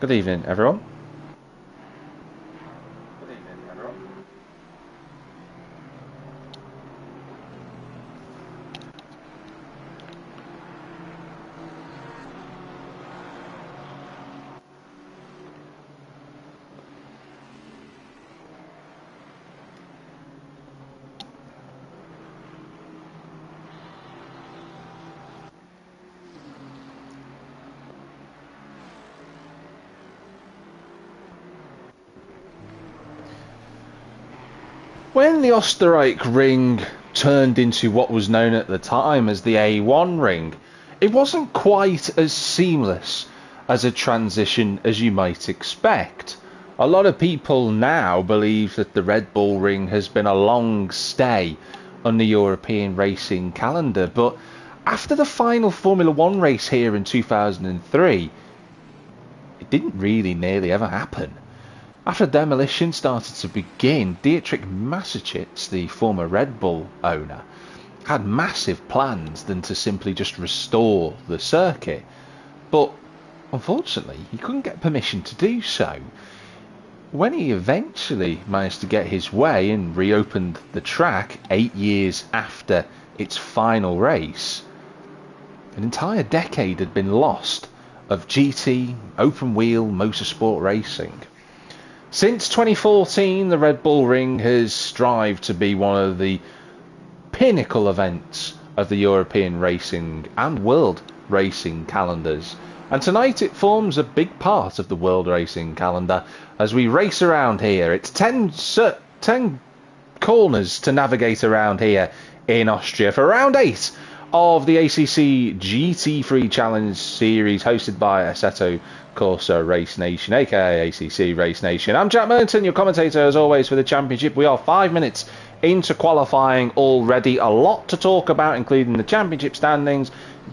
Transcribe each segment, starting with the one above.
Good evening, everyone. When the Österreich ring turned into what was known at the time as the A1 ring, it wasn't quite as seamless as a transition as you might expect. A lot of people now believe that the Red Bull ring has been a long stay on the European racing calendar, but after the final Formula One race here in 2003, it didn't really nearly ever happen. After demolition started to begin, Dietrich Mateschitz, the former Red Bull owner, had massive plans than to simply just restore the circuit. But unfortunately, he couldn't get permission to do so. When he eventually managed to get his way and reopened the track 8 years after its final race, an entire decade had been lost of GT, open wheel, motorsport racing. Since 2014, the Red Bull Ring has strived to be one of the pinnacle events of the European racing and world racing calendars. And tonight it forms a big part of the world racing calendar as we race around here. It's 10 corners to navigate around here in Austria for round 8 of the ACC GT3 Challenge Series hosted by Assetto Corsa Race Nation, aka ACC Race Nation. I'm Jack Merton, your commentator as always for the championship. We are 5 minutes into qualifying already. A lot to talk about, including the championship standings,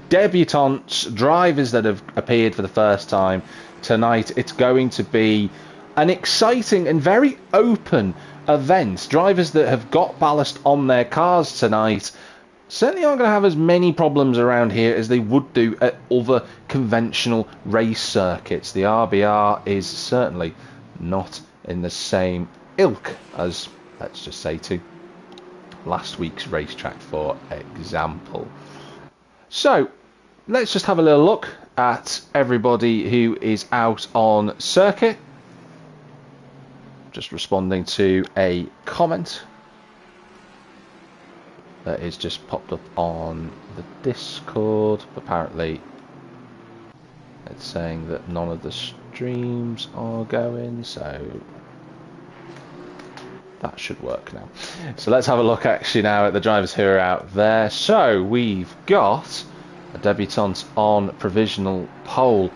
debutantes, drivers that have appeared for the first time tonight. It's going to be an exciting and very open event. Drivers that have got ballast on their cars tonight certainly aren't going to have as many problems around here as they would do at other conventional race circuits. The RBR is certainly not in the same ilk as, let's just say, to last week's racetrack, for example. So, let's just have a little look at everybody who is out on circuit. Just responding to a comment that is just popped up on the Discord. Apparently it's saying that none of the streams are going, so that should work now. So let's have a look actually now at the drivers who are out there. So we've got a debutant on provisional pole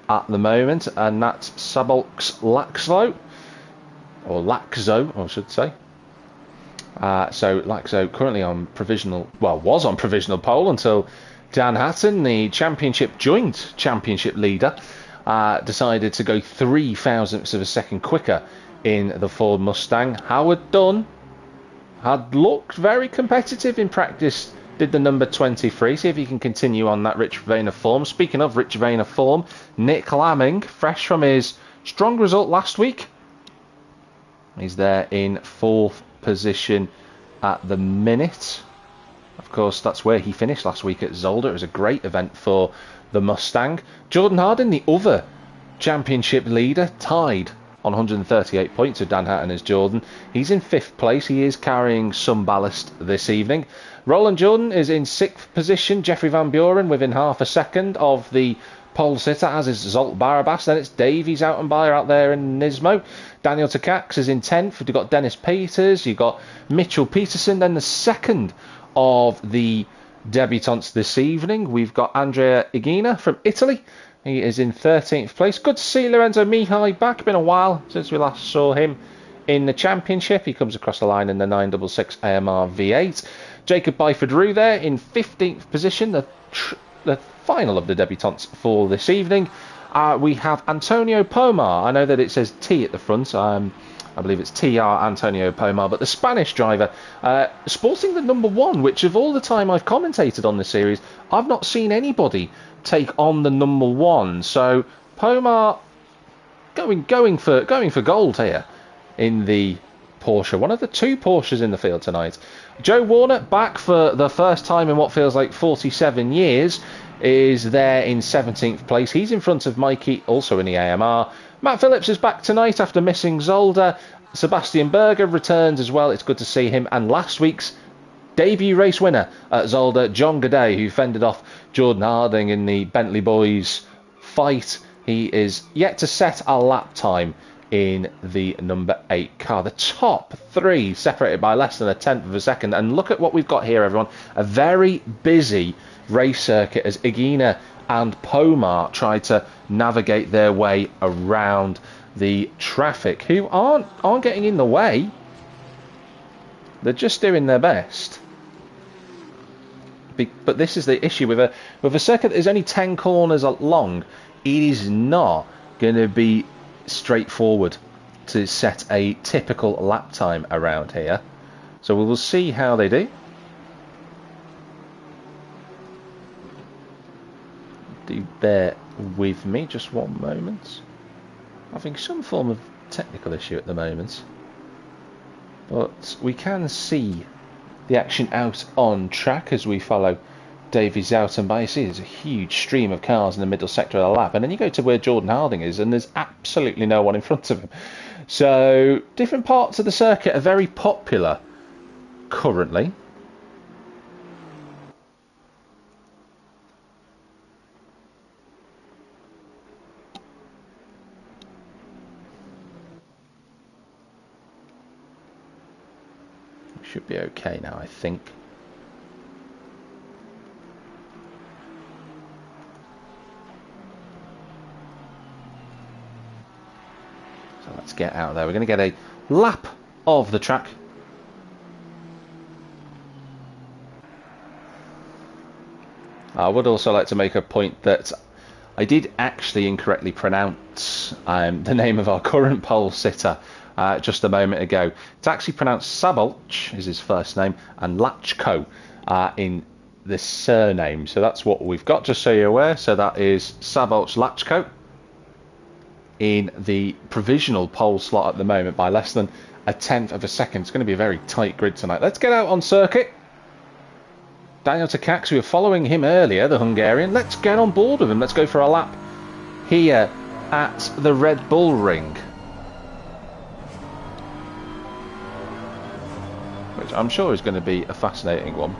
at the moment, and that's Sabolx Laxlo, or Laxo I should say. So Laxo currently on provisional, well, was on provisional pole until Dan Hatton, the joint championship leader, decided to go 3 thousandths of a second quicker in the Ford Mustang. Howard Dunn had looked very competitive in practice, did the number 23. See if he can continue on that rich vein of form. Speaking of rich vein of form, Nick Lamming, fresh from his strong result last week, he's there in 4th position at the minute. Of course, that's where he finished last week at Zolder. It was a great event for the Mustang. Jordan Harding, the other championship leader, tied on 138 points with Dan Hatton as Jordan. He's in 5th place. He is carrying some ballast this evening. Roland Jordan is in 6th position. Jeffrey Van Buren within half a second of the pole sitter, as is Zolt Barabas. Then it's Davies out and by out there in Nismo. Daniel Takacs is in 10th. You've got Dennis Peters. You've got Mitchell Peterson. Then the second of the debutantes this evening, we've got Andrea Igina from Italy. He is in 13th place. Good to see Lorenzo Mihai back. Been a while since we last saw him in the championship. He comes across the line in the 966 AMR V8. Jacob Byford-Rue there in 15th position. The final of the debutantes for this evening. We have Antonio Pomar. I know that it says T at the front. I believe it's TR Antonio Pomar, but the Spanish driver sporting the number 1, which of all the time I've commentated on this series, I've not seen anybody take on the number 1. So Pomar going for gold here in the Porsche. One of the two Porsches in the field tonight. Joe Warner, back for the first time in what feels like 47 years, is there in 17th place. He's in front of Mikey, also in the AMR. Matt Phillips is back tonight after missing Zolder. Sebastian Berger returns as well. It's good to see him. And last week's debut race winner at Zolder, John Gaudet, who fended off Jordan Harding in the Bentley Boys fight. He is yet to set a lap time in the number 8 car. The top three separated by less than a tenth of a second. And look at what we've got here, everyone. A very busy race circuit as Igina and Pomar try to navigate their way around the traffic, who aren't getting in the way. They're just doing their best. But this is the issue with a circuit that is only 10 corners long. It is not going to be straightforward to set a typical lap time around here. So we will see how they do. Do bear with me just one moment. Having some form of technical issue at the moment, but we can see the action out on track as we follow Davy Zoutenby. You see there's a huge stream of cars in the middle sector of the lap, and then you go to where Jordan Harding is and there's absolutely no one in front of him. So different parts of the circuit are very popular currently. Should be okay now, I think. So let's get out there. We're going to get a lap of the track. I would also like to make a point that I did actually incorrectly pronounce the name of our current pole sitter just a moment ago. It's actually pronounced Sabolch is his first name, and Lachko in the surname. So that's what we've got, just so you're aware. So that is Sabolch Lachko in the provisional pole slot at the moment by less than a tenth of a second. It's going to be a very tight grid tonight. Let's get out on circuit. Daniel Takacs, we were following him earlier, the Hungarian. Let's get on board with him. Let's go for a lap here at the Red Bull Ring, which I'm sure is going to be a fascinating one.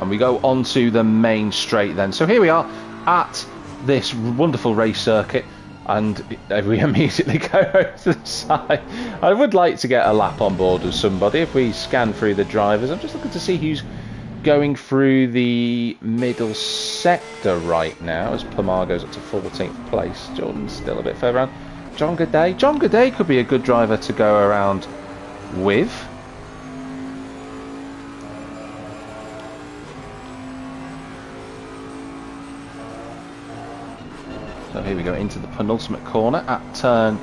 And we go on to the main straight then. So here we are at this wonderful race circuit, and we immediately go over to the side. I would like to get a lap on board with somebody. If we scan through the drivers, I'm just looking to see who's going through the middle sector right now as Pomar goes up to 14th place. Jordan's still a bit further around. John Gaudet. John Gaudet could be a good driver to go around with. So here we go into the penultimate corner at turn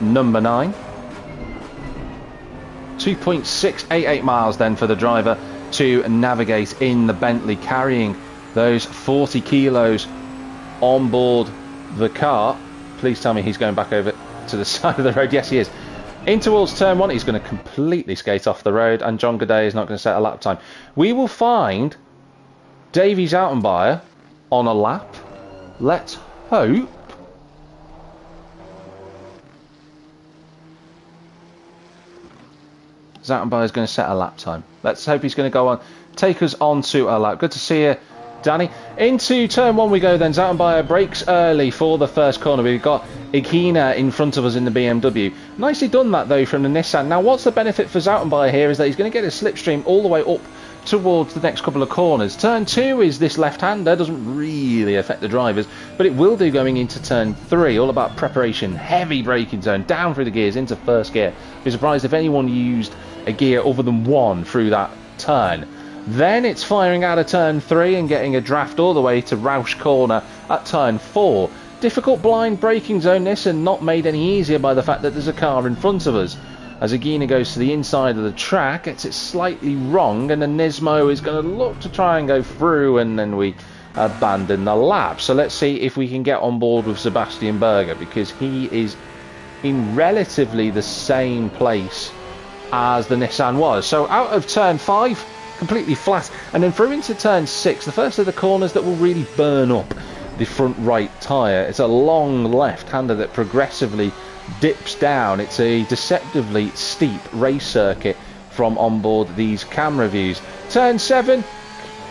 number 9. 2.688 miles then for the driver to navigate in the Bentley, carrying those 40 kilos on board the car. Please tell me he's going back over to the side of the road. Yes, he is. In towards turn 1, he's going to completely skate off the road, and John Gaudet is not going to set a lap time. We will find Davy Zoutenby on a lap. Let's hope. Zoutenby is going to set a lap time. Let's hope he's going to go on, take us on to a lap. Good to see you, Danny. Into turn 1 we go then. Zoutenby brakes early for the first corner. We've got Igina in front of us in the BMW. Nicely done that though from the Nissan. Now what's the benefit for Zoutenby here is that he's going to get a slipstream all the way up towards the next couple of corners. Turn 2 is this left-hander, doesn't really affect the drivers, but it will do going into turn 3. All about preparation, heavy braking zone, down through the gears into first gear. Be surprised if anyone used a gear other than one through that turn. Then it's firing out of turn 3 and getting a draft all the way to Roush corner at turn 4. Difficult blind braking zone this, and not made any easier by the fact that there's a car in front of us. As Igina goes to the inside of the track, gets it slightly wrong, and then Nismo is going to look to try and go through, and then we abandon the lap. So let's see if we can get on board with Sebastian Berger, because he is in relatively the same place as the Nissan was. So out of turn 5, completely flat, and then through into turn 6, the first of the corners that will really burn up the front right tyre. It's a long left-hander that progressively dips down. It's a deceptively steep race circuit from on board these camera views. Turn 7,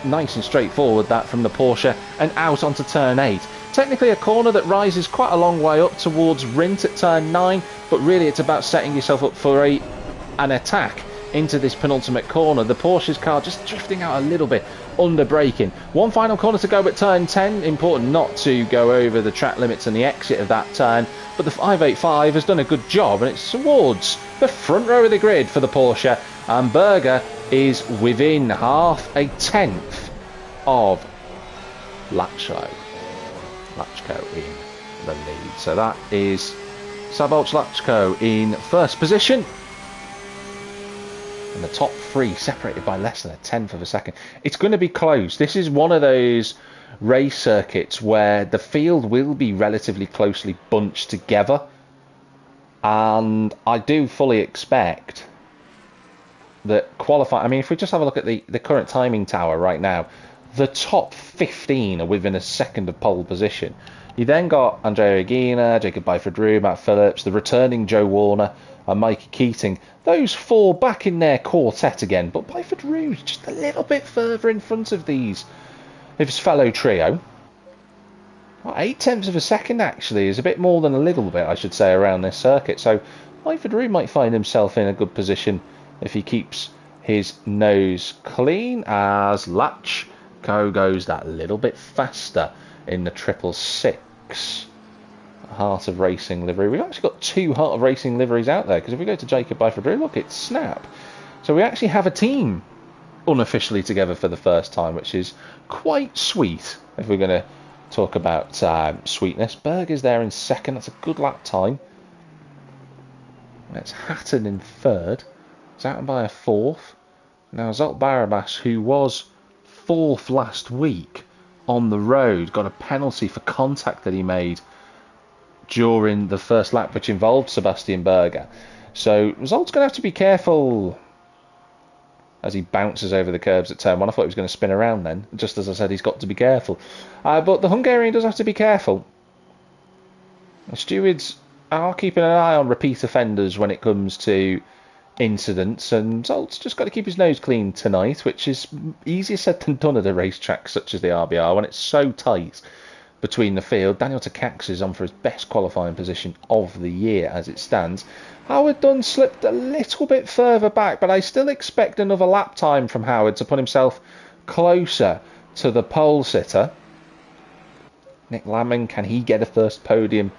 nice and straightforward that from the Porsche, and out onto turn 8. Technically a corner that rises quite a long way up towards Rint at turn 9, but really it's about setting yourself up for an attack into this penultimate corner. The Porsche's car just drifting out a little bit, under braking. One final corner to go at turn 10. Important not to go over the track limits and the exit of that turn, but the 585 has done a good job, and it's towards the front row of the grid for the Porsche, and Berger is within half a tenth of Latchko in the lead. So that is Szabolcs Latchko in first position, and the top 3 separated by less than a tenth of a second. It's going to be close. This is one of those race circuits where the field will be relatively closely bunched together, and I do fully expect that qualifying, I mean, if we just have a look at the current timing tower right now, the top 15 are within a second of pole position. You then got Andrea Regina, Jacob Byford-Rue, Matt Phillips, the returning Joe Warner, and Mikey Keating. Those 4 back in their quartet again, but Byford-Rue just a little bit further in front of his fellow trio. Well, 8/10 of a second actually is a bit more than a little bit, I should say, around this circuit. So Byford-Rue might find himself in a good position if he keeps his nose clean, as Latchko goes that little bit faster in the 666 Heart of Racing livery. We've actually got 2 Heart of Racing liveries out there, because if we go to Jacob Byford-Rue, look, it's Snap. So we actually have a team unofficially together for the first time, which is quite sweet if we're going to talk about sweetness. Berger's there in second. That's a good lap time. That's Hatton in third. Out by a 4th. Now Zsolt Barabas, who was 4th last week on the road, got a penalty for contact that he made during the first lap, which involved Sebastian Berger. So Zolt's going to have to be careful as he bounces over the curbs at turn 1. I thought he was going to spin around then. Just as I said, he's got to be careful. But the Hungarian does have to be careful. The stewards are keeping an eye on repeat offenders when it comes to incidents, and Zolt's just got to keep his nose clean tonight, which is easier said than done at a racetrack such as the RBR when it's so tight between the field. Daniel Takacs is on for his best qualifying position of the year as it stands. Howard Dunn slipped a little bit further back, but I still expect another lap time from Howard to put himself closer to the pole sitter. Nick Lammen, can he get a first podium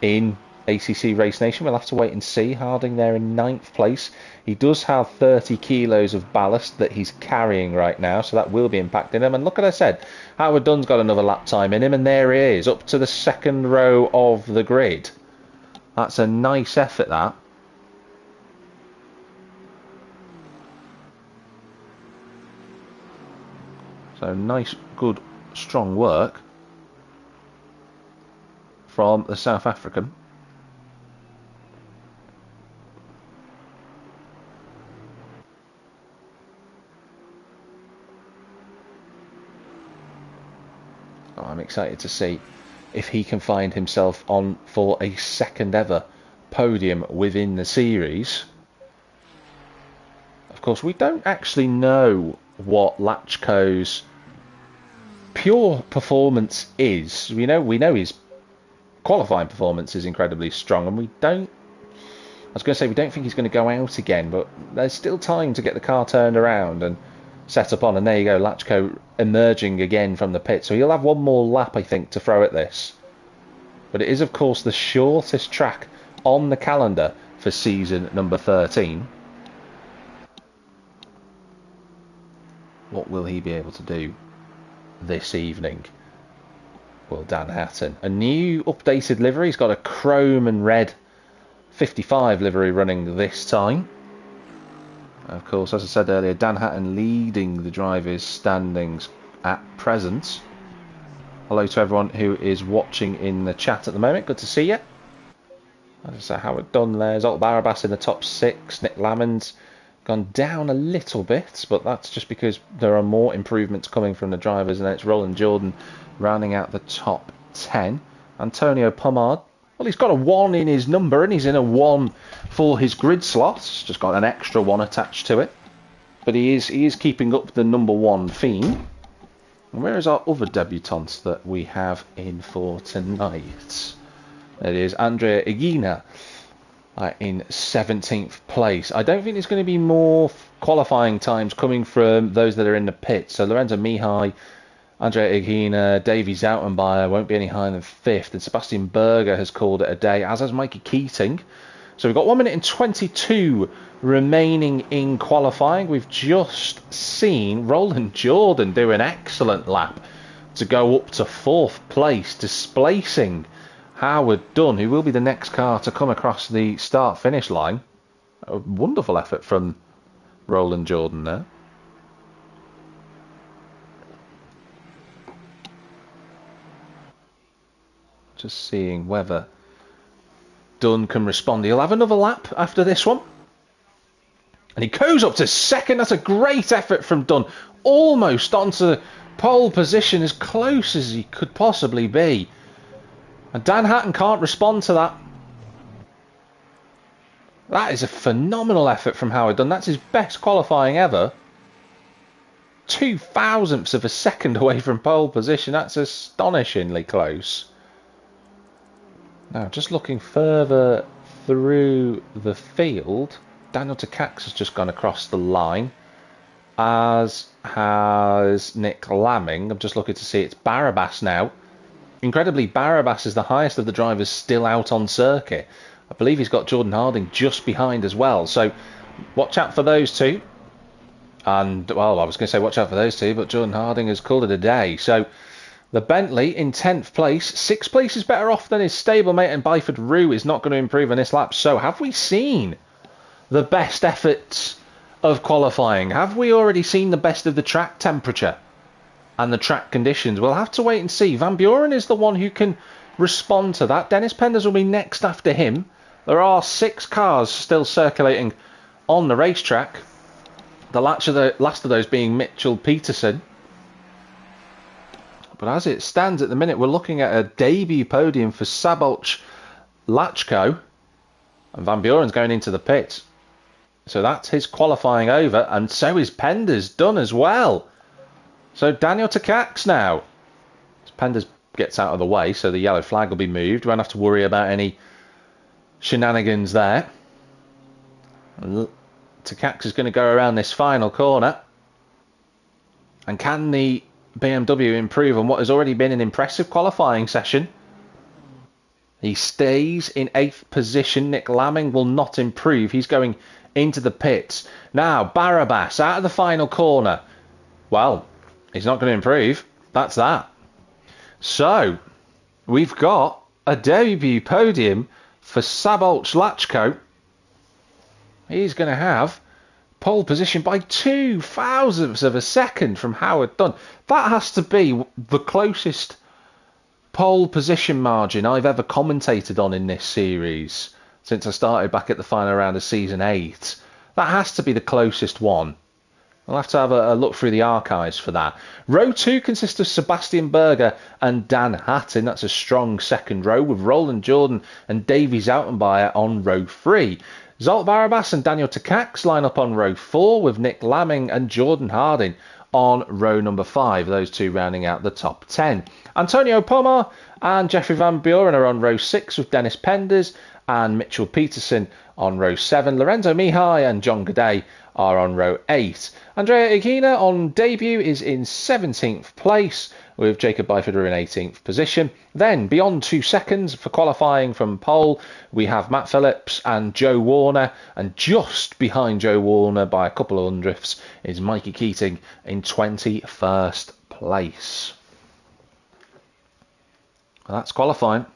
in ACC Race Nation? We'll have to wait and see. Harding there in 9th place. He does have 30 kilos of ballast that he's carrying right now, so that will be impacting him. And look what I said, Howard Dunn's got another lap time in him, and there he is, up to the second row of the grid. That's a nice effort, that. So nice, good, strong work from the South African. I'm excited to see if he can find himself on for a second ever podium within the series. Of course, we don't actually know what Latchko's pure performance is. We know his qualifying performance is incredibly strong, and we don't think he's going to go out again, but there's still time to get the car turned around and set up on, and there you go, Latchko emerging again from the pit. So he'll have one more lap, I think, to throw at this. But it is, of course, the shortest track on the calendar for season number 13. What will he be able to do this evening? Well, Dan Hatton. A new updated livery. He's got a chrome and red 55 livery running this time. Of course, as I said earlier, Dan Hatton leading the drivers' standings at present. Hello to everyone who is watching in the chat at the moment. Good to see you. So Howard Dunn there. Zolt Barabas in the top 6. Nick Lammond's gone down a little bit, but that's just because there are more improvements coming from the drivers, and then it's Roland Jordan rounding out the top 10. Antonio Pomard, well, he's got a 1 in his number, and he's in a 1 for his grid slots. Just got an extra 1 attached to it. But he is keeping up the number 1 theme. And where is our other debutant that we have in for tonight? It is Andrea Higuina in 17th place. I don't think there's going to be more qualifying times coming from those that are in the pit. So Lorenzo Mihai, Andrea Higuina, Davy Zoutenbayer won't be any higher than 5th. And Sebastian Berger has called it a day, as has Mikey Keating. So we've got 1 minute and 22 remaining in qualifying. We've just seen Roland Jordan do an excellent lap to go up to 4th place, displacing Howard Dunn, who will be the next car to come across the start-finish line. A wonderful effort from Roland Jordan there. Just seeing whether Dunn can respond. He'll have another lap after this one. And he goes up to 2nd. That's a great effort from Dunn. Almost onto pole position, as close as he could possibly be. And Dan Hatton can't respond to that. That is a phenomenal effort from Howard Dunn. That's his best qualifying ever. 0.02 of a second away from pole position. That's astonishingly close. Now, just looking further through the field, Daniel Takacs has just gone across the line, as has Nick Lamming. I'm just looking to see it's Barabas now. Incredibly, Barabas is the highest of the drivers still out on circuit. I believe he's got Jordan Harding just behind as well. So watch out for those two. And, well, I was going to say watch out for those two, but Jordan Harding has called it a day. So the Bentley in 10th place. 6 places better off than his stablemate, and Byford Rue is not going to improve on this lap. So have we seen the best efforts of qualifying? Have we already seen the best of the track temperature and the track conditions? We'll have to wait and see. Van Buren is the one who can respond to that. Dennis Penders will be next after him. There are 6 cars still circulating on the racetrack. The last of those being Mitchell Peterson. But as it stands at the minute, we're looking at a debut podium for Sabolch Lachko. And Van Buren's going into the pits. So that's his qualifying over. And so is Penders done as well. So Daniel Takacs now. Penders gets out of the way, so the yellow flag will be moved. We won't have to worry about any shenanigans there. Takacs is going to go around this final corner. And can the BMW improve on what has already been an impressive qualifying session? He stays in 8th position. Nick Lamming will not improve. He's going into the pits. Now, Barabas out of the final corner. Well, he's not going to improve. That's that. So, we've got a debut podium for Sabolch Lachko. He's going to have pole position by 0.02 of a second from Howard Dunn. That has to be the closest pole position margin I've ever commentated on in this series since I started back at the final round of season 8. That has to be the closest one. I'll have to have a look through the archives for that. Row 2 consists of Sebastian Berger and Dan Hatton. That's a strong second row with Roland Jordan and Davy Zoutenbayer on row 3. Zolt Barabas and Daniel Takacs line up on row 4 with Nick Lamming and Jordan Harding on row number 5. Those two rounding out the top 10. Antonio Pomar and Jeffrey Van Buren are on row 6 with Dennis Penders and Mitchell Peterson on row 7. Lorenzo Mihai and John Gaudet are on row 8. Andrea Higuina on debut is in 17th place with Jacob Byford in 18th position. Then beyond 2 seconds for qualifying from pole, we have Matt Phillips and Joe Warner, and just behind Joe Warner by a couple of hundredths is Mikey Keating in 21st place. Well, that's qualifying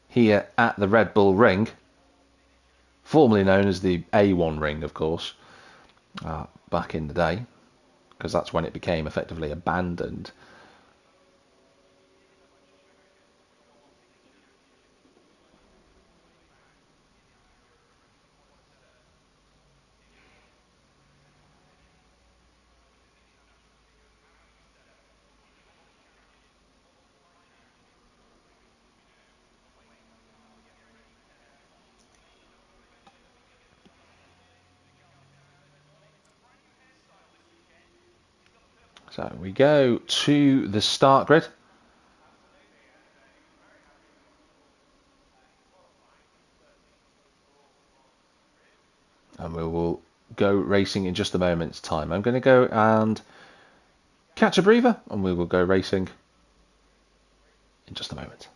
here at the Red Bull Ring, formerly known as the A1 Ring, of course, back in the day, because that's when it became effectively abandoned. So we go to the start grid. And we will go racing in just a moment's time. I'm going to go and catch a breather, and we will go racing in just a moment.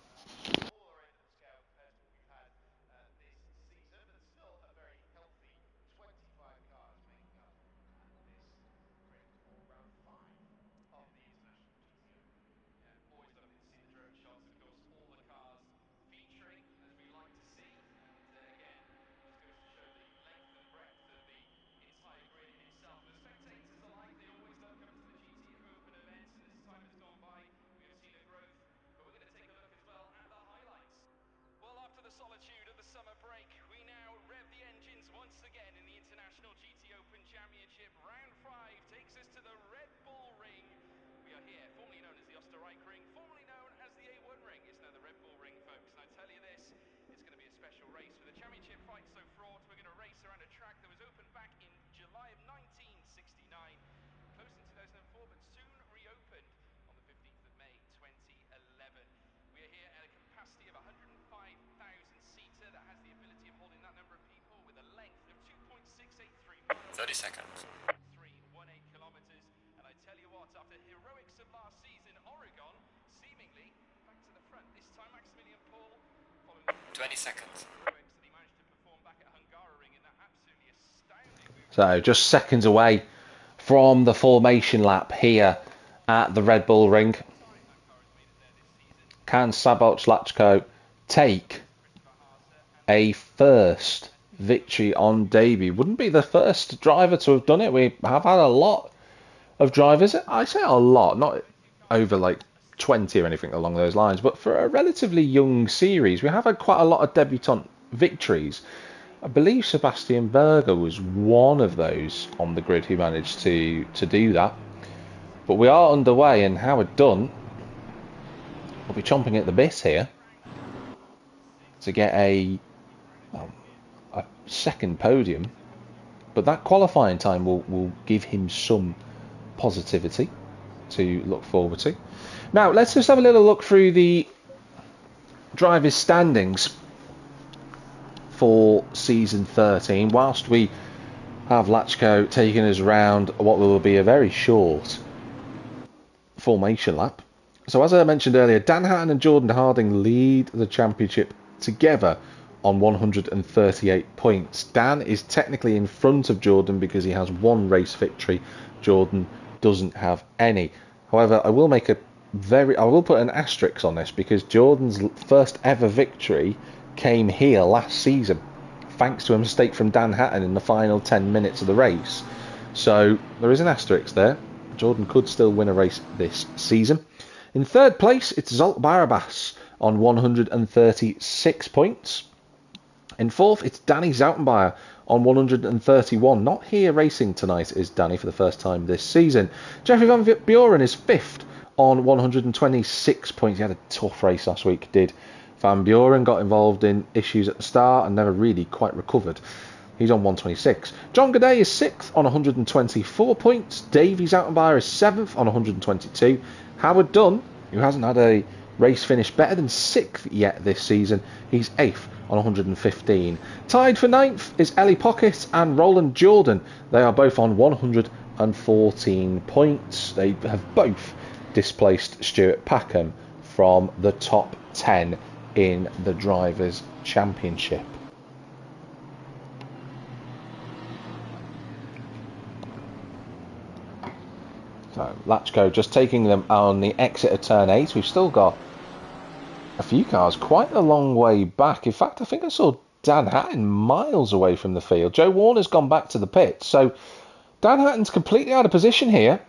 So just seconds away from the formation lap here at the Red Bull Ring. Can Saboc Lachko take a first victory on debut? Wouldn't be the first driver to have done it. We have had a lot of drivers. I say a lot, not over like 20 or anything along those lines, but for a relatively young series, we have had quite a lot of debutant victories. I believe Sebastian Berger was one of those on the grid who managed to do that. But we are underway, and Howard Dunn will be chomping at the bit here to get a second podium. But that qualifying time will give him some positivity to look forward to. Now, let's just have a little look through the drivers' standings for season 13, whilst we have Lachko taking us around what will be a very short formation lap. So as I mentioned earlier, Dan Hatton and Jordan Harding lead the championship together on 138 points. Dan is technically in front of Jordan because he has one race victory. Jordan doesn't have any. However, I will put an asterisk on this because Jordan's first ever victory came here last season, thanks to a mistake from Dan Hatton in the final 10 minutes of the race. So there is an asterisk there. Jordan could still win a race this season. In third place, it's Zolt Barabas on 136 points. In fourth, it's Danny Zoutenbayer on 131. Not here racing tonight is Danny for the first time this season. Jeffrey Van Buren is fifth on 126 points. He had a tough race last week, did Van Buren. Got involved in issues at the start and never really quite recovered. He's on 126. John Godet is 6th on 124 points. Davey Zoutenbayer is 7th on 122. Howard Dunn, who hasn't had a race finish better than 6th yet this season, he's 8th on 115. Tied for 9th is Ellie Pocket and Roland Jordan. They are both on 114 points. They have both displaced Stuart Packham from the top 10 in the Drivers' Championship. So Lachko just taking them on the exit of turn 8. We've still got a few cars quite a long way back. In fact, I think I saw Dan Hatton miles away from the field. Joe Warner's gone back to the pit. So Dan Hatton's completely out of position here,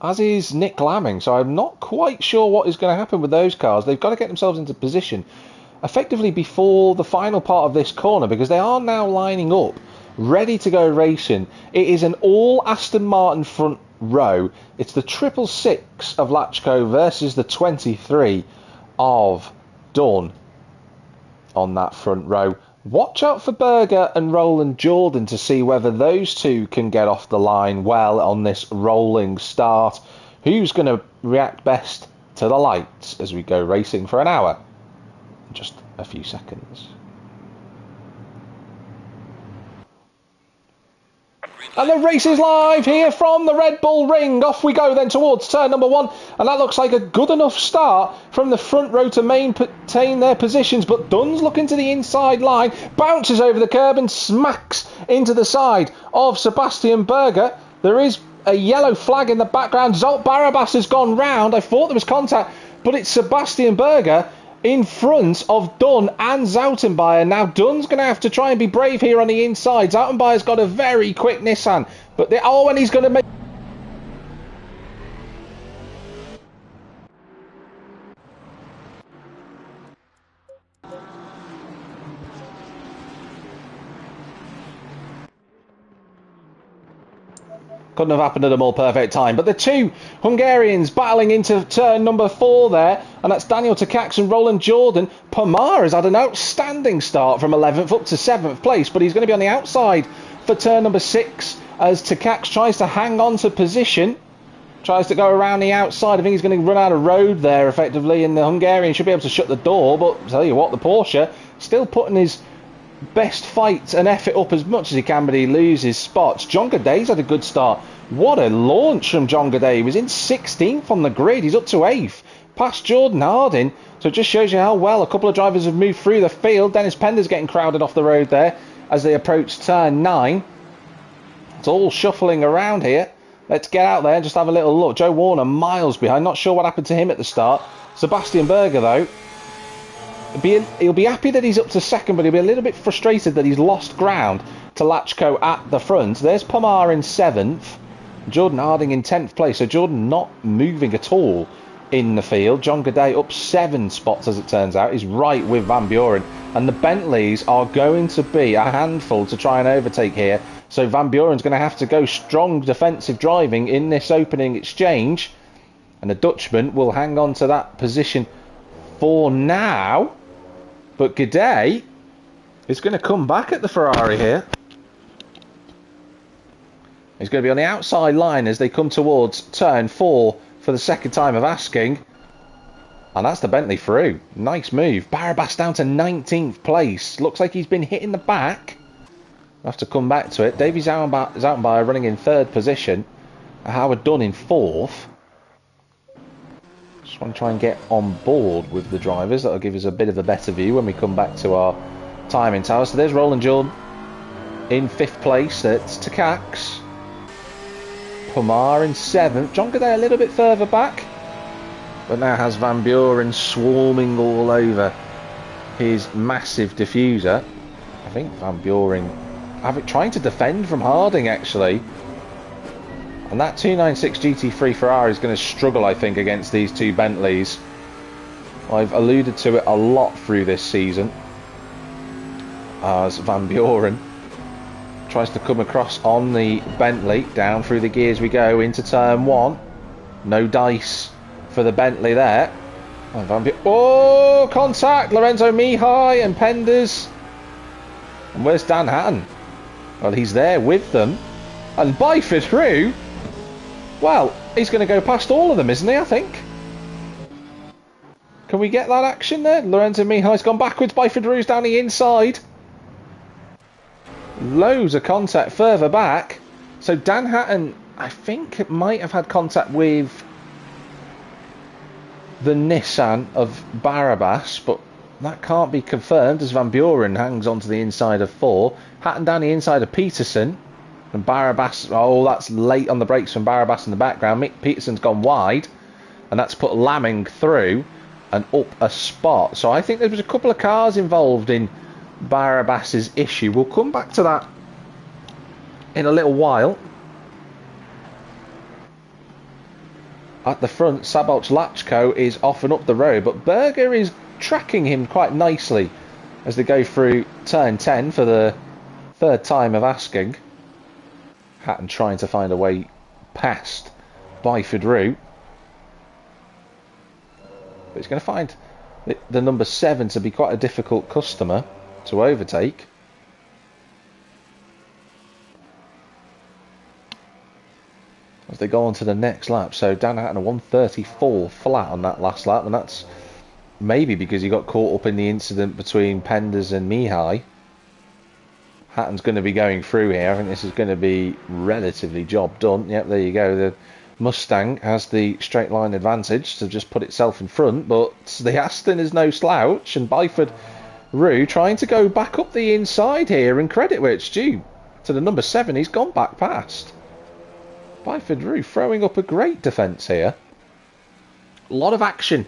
as is Nick Lamming. So I'm not quite sure what is going to happen with those cars. They've got to get themselves into position effectively before the final part of this corner, because they are now lining up ready to go racing. It is an all Aston Martin front row. It's the 666 of Lachko versus the 23 of Dunn on that front row. Watch out for Berger and Roland Jordan to see whether those two can get off the line well on this rolling start. Who's going to react best to the lights as we go racing for an hour? Just a few seconds. And the race is live here from the Red Bull Ring. Off we go then towards turn number 1. And that looks like a good enough start from the front row to maintain their positions. But Dunn's looking to the inside line, bounces over the curb and smacks into the side of Sebastian Berger. There is a yellow flag in the background. Zolt Barabas has gone round. I thought there was contact, but it's Sebastian Berger in front of Dunn and Zoutenbayer. Now Dunn's going to have to try and be brave here on the inside. Zoutenbayer's got a very quick Nissan, but and he's going to make... Couldn't have happened at a more perfect time. But the two Hungarians battling into turn number 4 there. And that's Daniel Takacs and Roland Jordan. Pomar has had an outstanding start from 11th up to 7th place. But he's going to be on the outside for turn number 6 as Takacs tries to hang on to position. Tries to go around the outside. I think he's going to run out of road there effectively. And the Hungarian should be able to shut the door. But I'll tell you what, the Porsche still putting his best fight and effort up as much as he can, but he loses spots. John Goday's had a good start. What a launch from John Goday. He was in 16th on the grid. He's up to 8th. Past Jordan Harding. So it just shows you how well a couple of drivers have moved through the field. Dennis Pender's getting crowded off the road there as they approach turn 9. It's all shuffling around here. Let's get out there and just have a little look. Joe Warner miles behind. Not sure what happened to him at the start. Sebastian Berger, though, he'll be happy that he's up to 2nd, but he'll be a little bit frustrated that he's lost ground to Lachko at the front. There's Pomar in 7th, Jordan Harding in 10th place, so Jordan not moving at all in the field. John Goday up 7 spots as it turns out. He's right with Van Buren, and the Bentleys are going to be a handful to try and overtake here. So Van Buren's going to have to go strong defensive driving in this opening exchange, and the Dutchman will hang on to that position for now. But Goday is going to come back at the Ferrari here. He's going to be on the outside line as they come towards turn 4 for the second time of asking. And that's the Bentley through. Nice move. Barabas down to 19th place. Looks like he's been hit in the back. We'll have to come back to it. Davey Zoutenbayer running in 3rd position. Howard Dunn in 4th. Just want to try and get on board with the drivers. That'll give us a bit of a better view when we come back to our timing tower. So there's Roland Jordan in 5th place. That's Takacs. Pomar in 7th. John Goday a little bit further back, but now has Van Buren swarming all over his massive diffuser. I think Van Buren trying to defend from Harding actually. And that 296 GT3 Ferrari is going to struggle, I think, against these two Bentleys. I've alluded to it a lot through this season as Van Buren tries to come across on the Bentley. Down through the gears we go into turn 1. No dice for the Bentley there. And oh, contact! Lorenzo Mihai and Penders. And where's Dan Hatton? Well, he's there with them. And Byford through. Well, he's going to go past all of them, isn't he, I think? Can we get that action there? Lorenzo Mihai's gone backwards. Byford Rue's down the inside. Loads of contact further back. So Dan Hatton, I think it might have had contact with the Nissan of Barabas, but that can't be confirmed as Van Buren hangs onto the inside of 4. Hatton down the inside of Peterson. And Barabas, oh, that's late on the brakes from Barabas in the background. Mick Peterson's gone wide, and that's put Lamming through and up a spot. So I think there was a couple of cars involved in Barabas's issue. We'll come back to that in a little while. At the front, Saboch Lachko is off and up the road, but Berger is tracking him quite nicely as they go through turn 10 for the 3rd time of asking. Hatton trying to find a way past Byford Rue. But he's going to find the number 7 to be quite a difficult customer. to overtake. As they go on to the next lap. So Dan Hatton a 134 flat on that last lap, and that's maybe because he got caught up in the incident between Penders and Mihai. Hatton's going to be going through here. I think this is going to be relatively job done. Yep, there you go. The Mustang has the straight line advantage to just put itself in front, but the Aston is no slouch, and Byford Rue trying to go back up the inside here, and credit where it's due to the number 7. He's gone back past. Byford Rue throwing up a great defence here. A lot of action,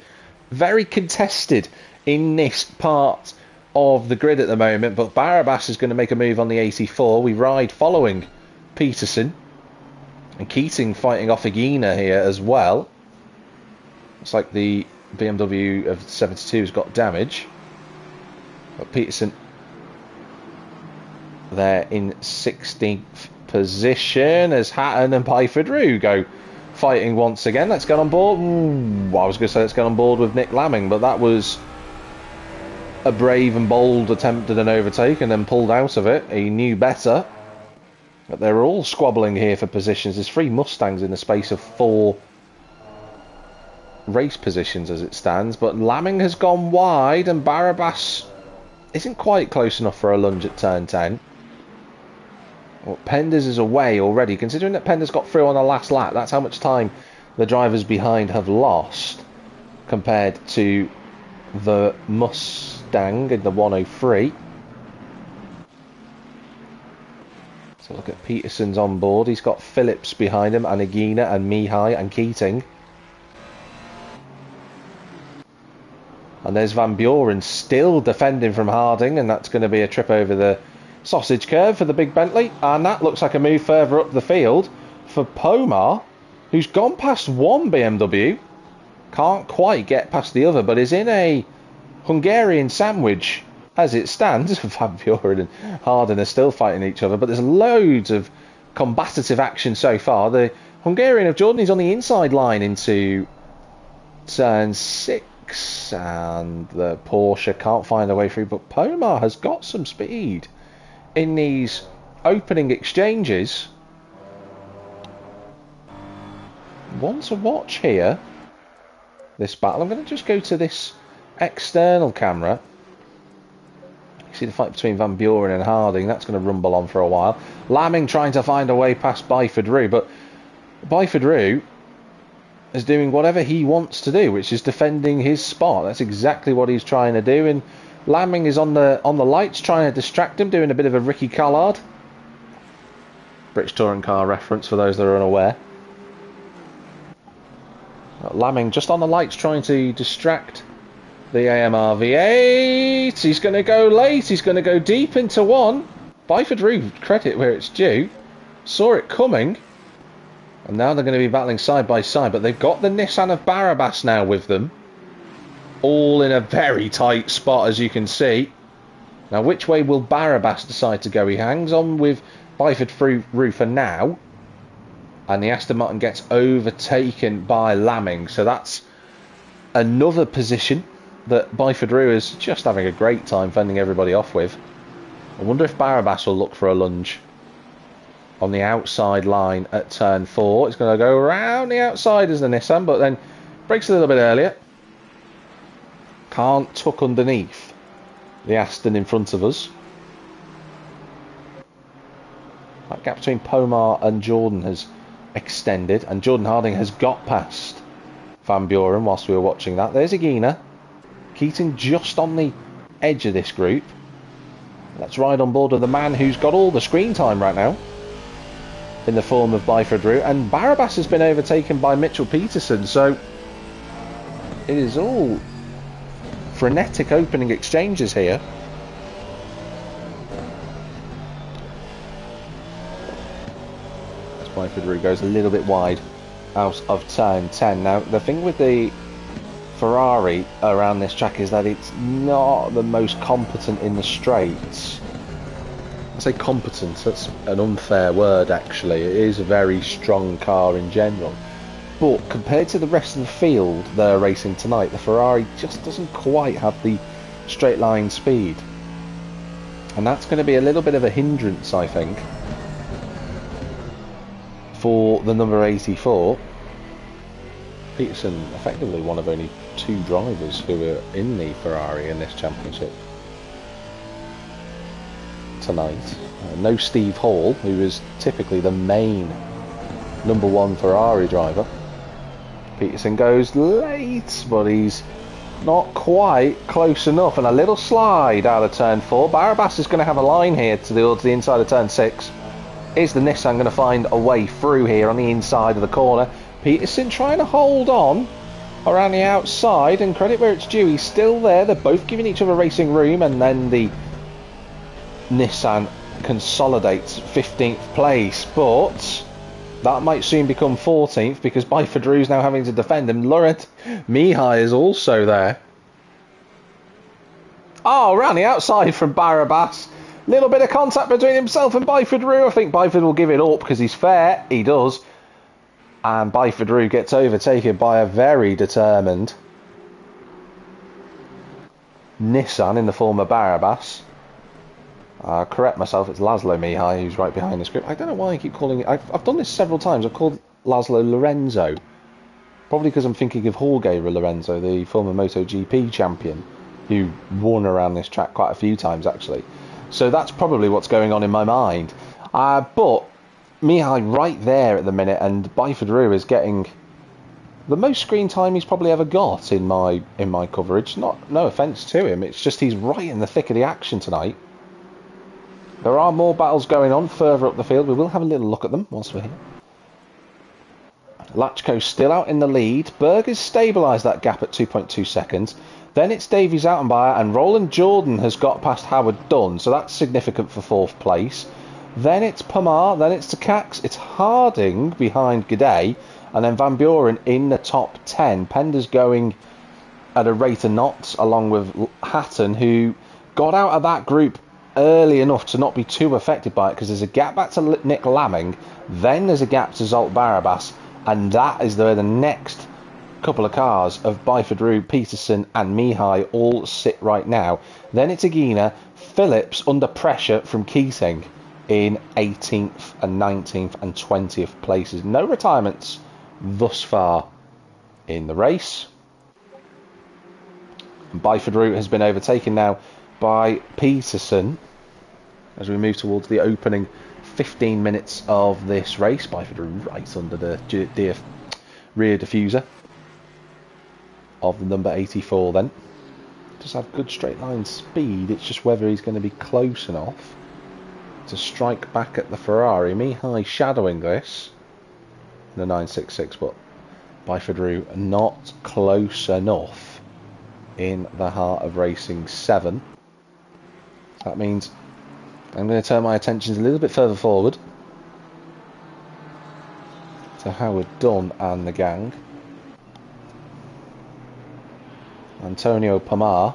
very contested in this part of the grid at the moment, but Barabas is going to make a move on the 84. We ride following Peterson, and Keating fighting off Agina here as well. Looks like the BMW of 72 has got damage, but Peterson there in 16th position as Hatton and Byford Rue go fighting once again. Let's get on board. I was going to say let's get on board with Nick Lamming, but that was a brave and bold attempt at an overtake and then pulled out of it. He knew better. But they're all squabbling here for positions. There's 3 Mustangs in the space of 4 race positions as it stands. But Lamming has gone wide and Barabas isn't quite close enough for a lunge at turn 10. Well, Penders is away already. Considering that Penders got through on the last lap, that's how much time the drivers behind have lost compared to the Mustang in the 103. So look at Peterson's on board. He's got Phillips behind him, and Agina and Mihai and Keating. And there's Van Buren still defending from Harding, and that's going to be a trip over the sausage curve for the big Bentley. And that looks like a move further up the field for Pomar, who's gone past one BMW. Can't quite get past the other, but is in a Hungarian sandwich as it stands. Van Buren and Harding are still fighting each other, but there's loads of combative action so far. The Hungarian of Jordan is on the inside line into turn 6, and the Porsche can't find a way through, but Pomar has got some speed in these opening exchanges. One to watch here, this battle. I'm going to just go to this external camera. You see the fight between Van Buren and Harding. That's going to rumble on for a while. Lamming trying to find a way past Byford Rue, but Byford Rue is doing whatever he wants to do, which is defending his spot. That's exactly what he's trying to do, and Lamming is on the lights trying to distract him, doing a bit of a Ricky Collard. British touring car reference for those that are unaware. Lamming just on the lights trying to distract the AMR V8. He's going to go late. He's going to go deep into one. Byford Rue, credit where it's due, saw it coming. And now they're going to be battling side by side. But they've got the Nissan of Barabas now with them. All in a very tight spot, as you can see. Now, which way will Barabas decide to go? He hangs on with Byford Rue for now. And the Aston Martin gets overtaken by Lamming. So that's another position that Byford Rue is just having a great time fending everybody off with. I wonder if Barabas will look for a lunge on the outside line at turn 4. It's going to go around the outside as the Nissan, but then brakes a little bit earlier. Can't tuck underneath the Aston in front of us. That gap between Pomar and Jordan has extended, and Jordan Harding has got past Van Buren whilst we were watching that. There's Agina. Keating just on the edge of this group. Let's ride on board with the man who's got all the screen time right now, in the form of Byford Rue, and Barabas has been overtaken by Mitchell Peterson, so it is all frenetic opening exchanges here. As Byford Rue goes a little bit wide out of turn 10. Now, the thing with the Ferrari around this track is that it's not the most competent in the straights. I say competent, that's an unfair word actually. It is a very strong car in general, but compared to the rest of the field they're racing tonight, the Ferrari just doesn't quite have the straight line speed. And that's going to be a little bit of a hindrance, I think, for the number 84. Peterson, effectively one of only 2 drivers who are in the Ferrari in this championship tonight. No Steve Hall, who is typically the main number 1 Ferrari driver. Peterson goes late, but he's not quite close enough, and a little slide out of turn 4. Barabas is going to have a line here towards the inside of turn 6. Is the Nissan going to find a way through here on the inside of the corner? Peterson trying to hold on around the outside, and credit where it's due, he's still there. They're both giving each other racing room, and then the Nissan consolidates 15th place, but that might soon become 14th because Byford Drew's now having to defend him. Laurent Mihai is also there. Oh, around the outside from Barabas. Little bit of contact between himself and Byford Drew. I think Byford will give it up because he's fair. He does. And Byford Drew gets overtaken by a very determined Nissan in the form of Barabas. Correct myself, it's Laszlo Mihai who's right behind the script. I don't know why I keep calling it... I've done this several times. I've called Laszlo Lorenzo. Probably because I'm thinking of Jorge Lorenzo, the former MotoGP champion, who won around this track quite a few times, actually. So that's probably what's going on in my mind. But Mihai right there at the minute, and Byford Drew is getting the most screen time he's probably ever got in my coverage. No offence to him, it's just he's right in the thick of the action tonight. There are more battles going on further up the field. We will have a little look at them whilst we're here. Lachko still out in the lead. Berg has stabilised that gap at 2.2 seconds. Then it's Davy Zoutenbayer, and Roland Jordan has got past Howard Dunn, so that's significant for 4th place. Then it's Pomar, then it's Takacs, it's Harding behind Gaudet, and then Van Buren in the top 10. Pender's going at a rate of knots, along with Hatton, who got out of that group early enough to not be too affected by it, because there's a gap back to Nick Lamming, then there's a gap to Zolt Barabas, and that is where the next couple of cars of Byford Drew, Peterson and Mihai all sit right now. Then it's Aguina, Phillips under pressure from Keating in 18th and 19th and 20th places. No retirements thus far in the race. Byford Drew has been overtaken now by Peterson as we move towards the opening 15 minutes of this race. Byford Drew right under the rear diffuser of the number 84 then. Does have good straight line speed, it's just whether he's going to be close enough to strike back at the Ferrari. Mihai shadowing this in the 966, but Byford Drew not close enough in the heart of racing 7. That means I'm going to turn my attentions a little bit further forward to Howard Dunn and the gang. Antonio Pomar.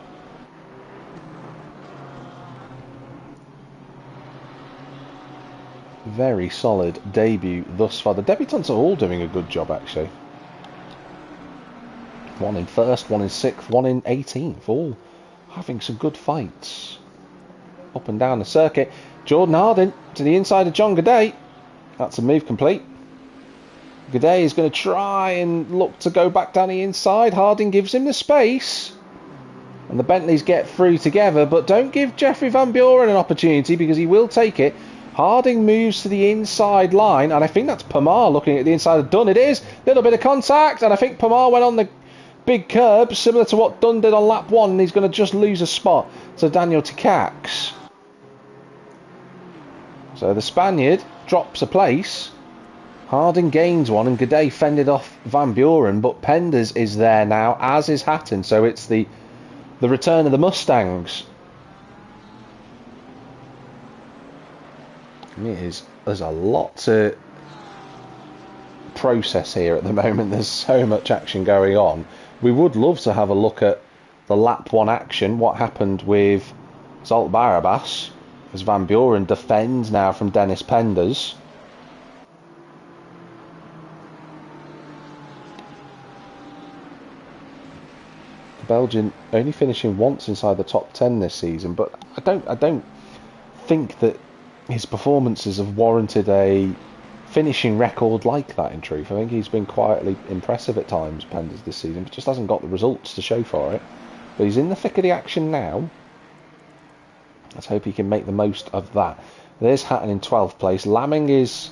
Very solid debut thus far. The debutants are all doing a good job, actually. One in 1st, one in 6th, one in 18th. All having some good fights up and down the circuit. Jordan Harding to the inside of John Gaudet. That's a move complete. Gaudet is going to try and look to go back down the inside. Harding gives him the space. And the Bentleys get through together, but don't give Jeffrey Van Buren an opportunity because he will take it. Harding moves to the inside line, and I think that's Pomar looking at the inside of Dunn. It is. Little bit of contact, and I think Pomar went on the big curb, similar to what Dunn did on lap 1, and he's going to just lose a spot to Daniel Takacs. So the Spaniard drops a place. Harding gains one, and Gaudet fended off Van Buren, but Penders is there now, as is Hatton, so it's the return of the Mustangs. There's a lot to process here at the moment. There's so much action going on. We would love to have a look at the lap 1 action, what happened with Zolt Barabas, as Van Buren defends now from Dennis Penders. The Belgian only finishing once inside the top 10 this season, but I don't think that his performances have warranted a finishing record like that, in truth. I think he's been quietly impressive at times, Penders, this season, but just hasn't got the results to show for it. But he's in the thick of the action now. Let's hope he can make the most of that. There's Hatton in 12th place. Lamming is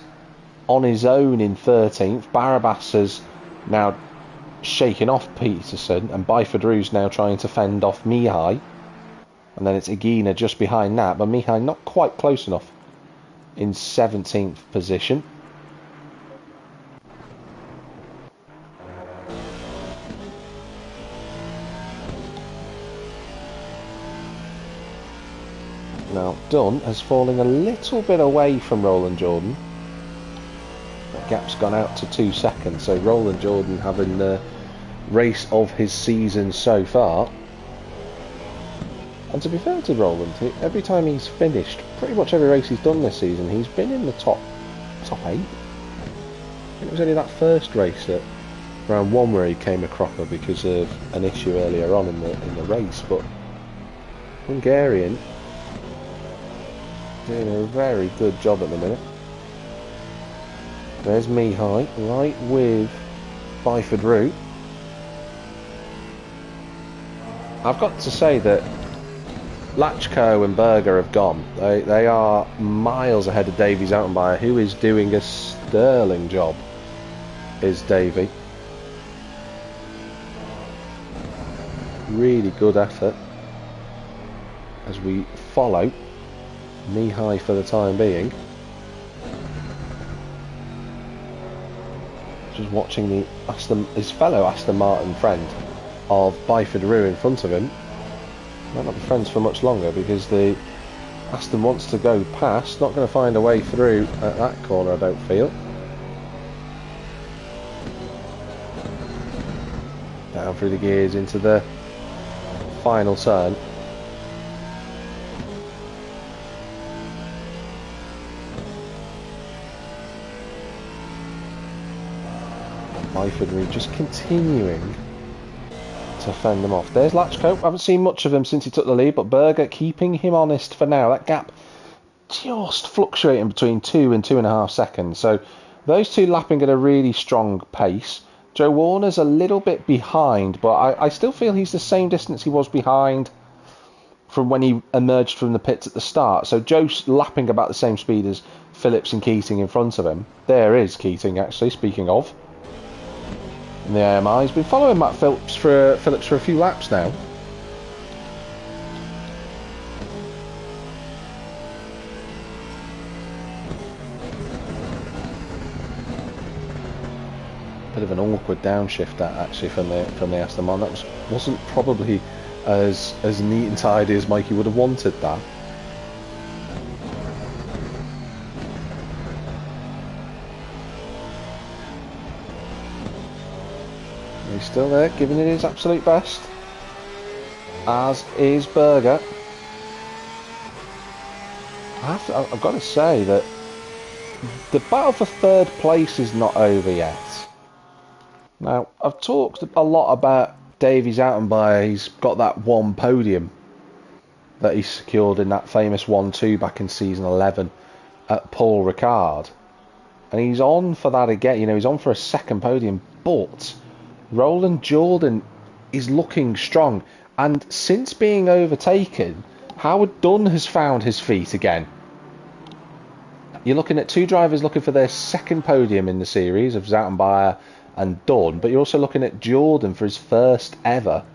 on his own in 13th. Barabas has now shaken off Peterson, and Byford Rue's now trying to fend off Mihai. And then it's Egina just behind that, but Mihai not quite close enough in 17th position. Now, Dunn has fallen a little bit away from Roland Jordan. That gap's gone out to 2 seconds, so Roland Jordan having the race of his season so far. And to be fair to Roland, every time he's finished, pretty much every race he's done this season, he's been in the top 8. It was only that first race at round 1 where he came a cropper because of an issue earlier on in the race. But Hungarian doing a very good job at the minute. There's Mihai, right with Byford Rue. I've got to say that Lachko and Berger have gone. They are miles ahead of Davy Zoutenbayer, who is doing a sterling job, is Davy. Really good effort as we follow Mihai for the time being. Just watching his fellow Aston Martin friend of Byford Rue in front of him. Might not be friends for much longer because the Aston wants to go past. Not going to find a way through at that corner, I don't feel. Down through the gears into the final turn. Byford just continuing to fend them off. There's Lachko. I haven't seen much of him since he took the lead, but Berger keeping him honest for now. That gap just fluctuating between 2 and 2.5 seconds. So those two lapping at a really strong pace. Joe Warner's a little bit behind, but I still feel he's the same distance he was behind from when he emerged from the pits at the start. So Joe's lapping about the same speed as Phillips and Keating in front of him. There is Keating, actually, speaking of. In the AMI. He's been following Matt Phillips for a few laps now. Bit of an awkward downshift that actually from the Aston Martin. That wasn't probably as neat and tidy as Mikey would have wanted that. He's still there, giving it his absolute best, as is Berger. I've got to say that the battle for third place is not over yet. Now, I've talked a lot about Davy Zoutenbayer. He's got that one podium that he secured in that famous 1-2 back in season 11 at Paul Ricard. And he's on for that again. You know, he's on for a second podium, but Roland Jordan is looking strong, and since being overtaken, Howard Dunn has found his feet again. You're looking at two drivers looking for their second podium in the series of Zoutenbayer and Dunn, but you're also looking at Jordan for his first ever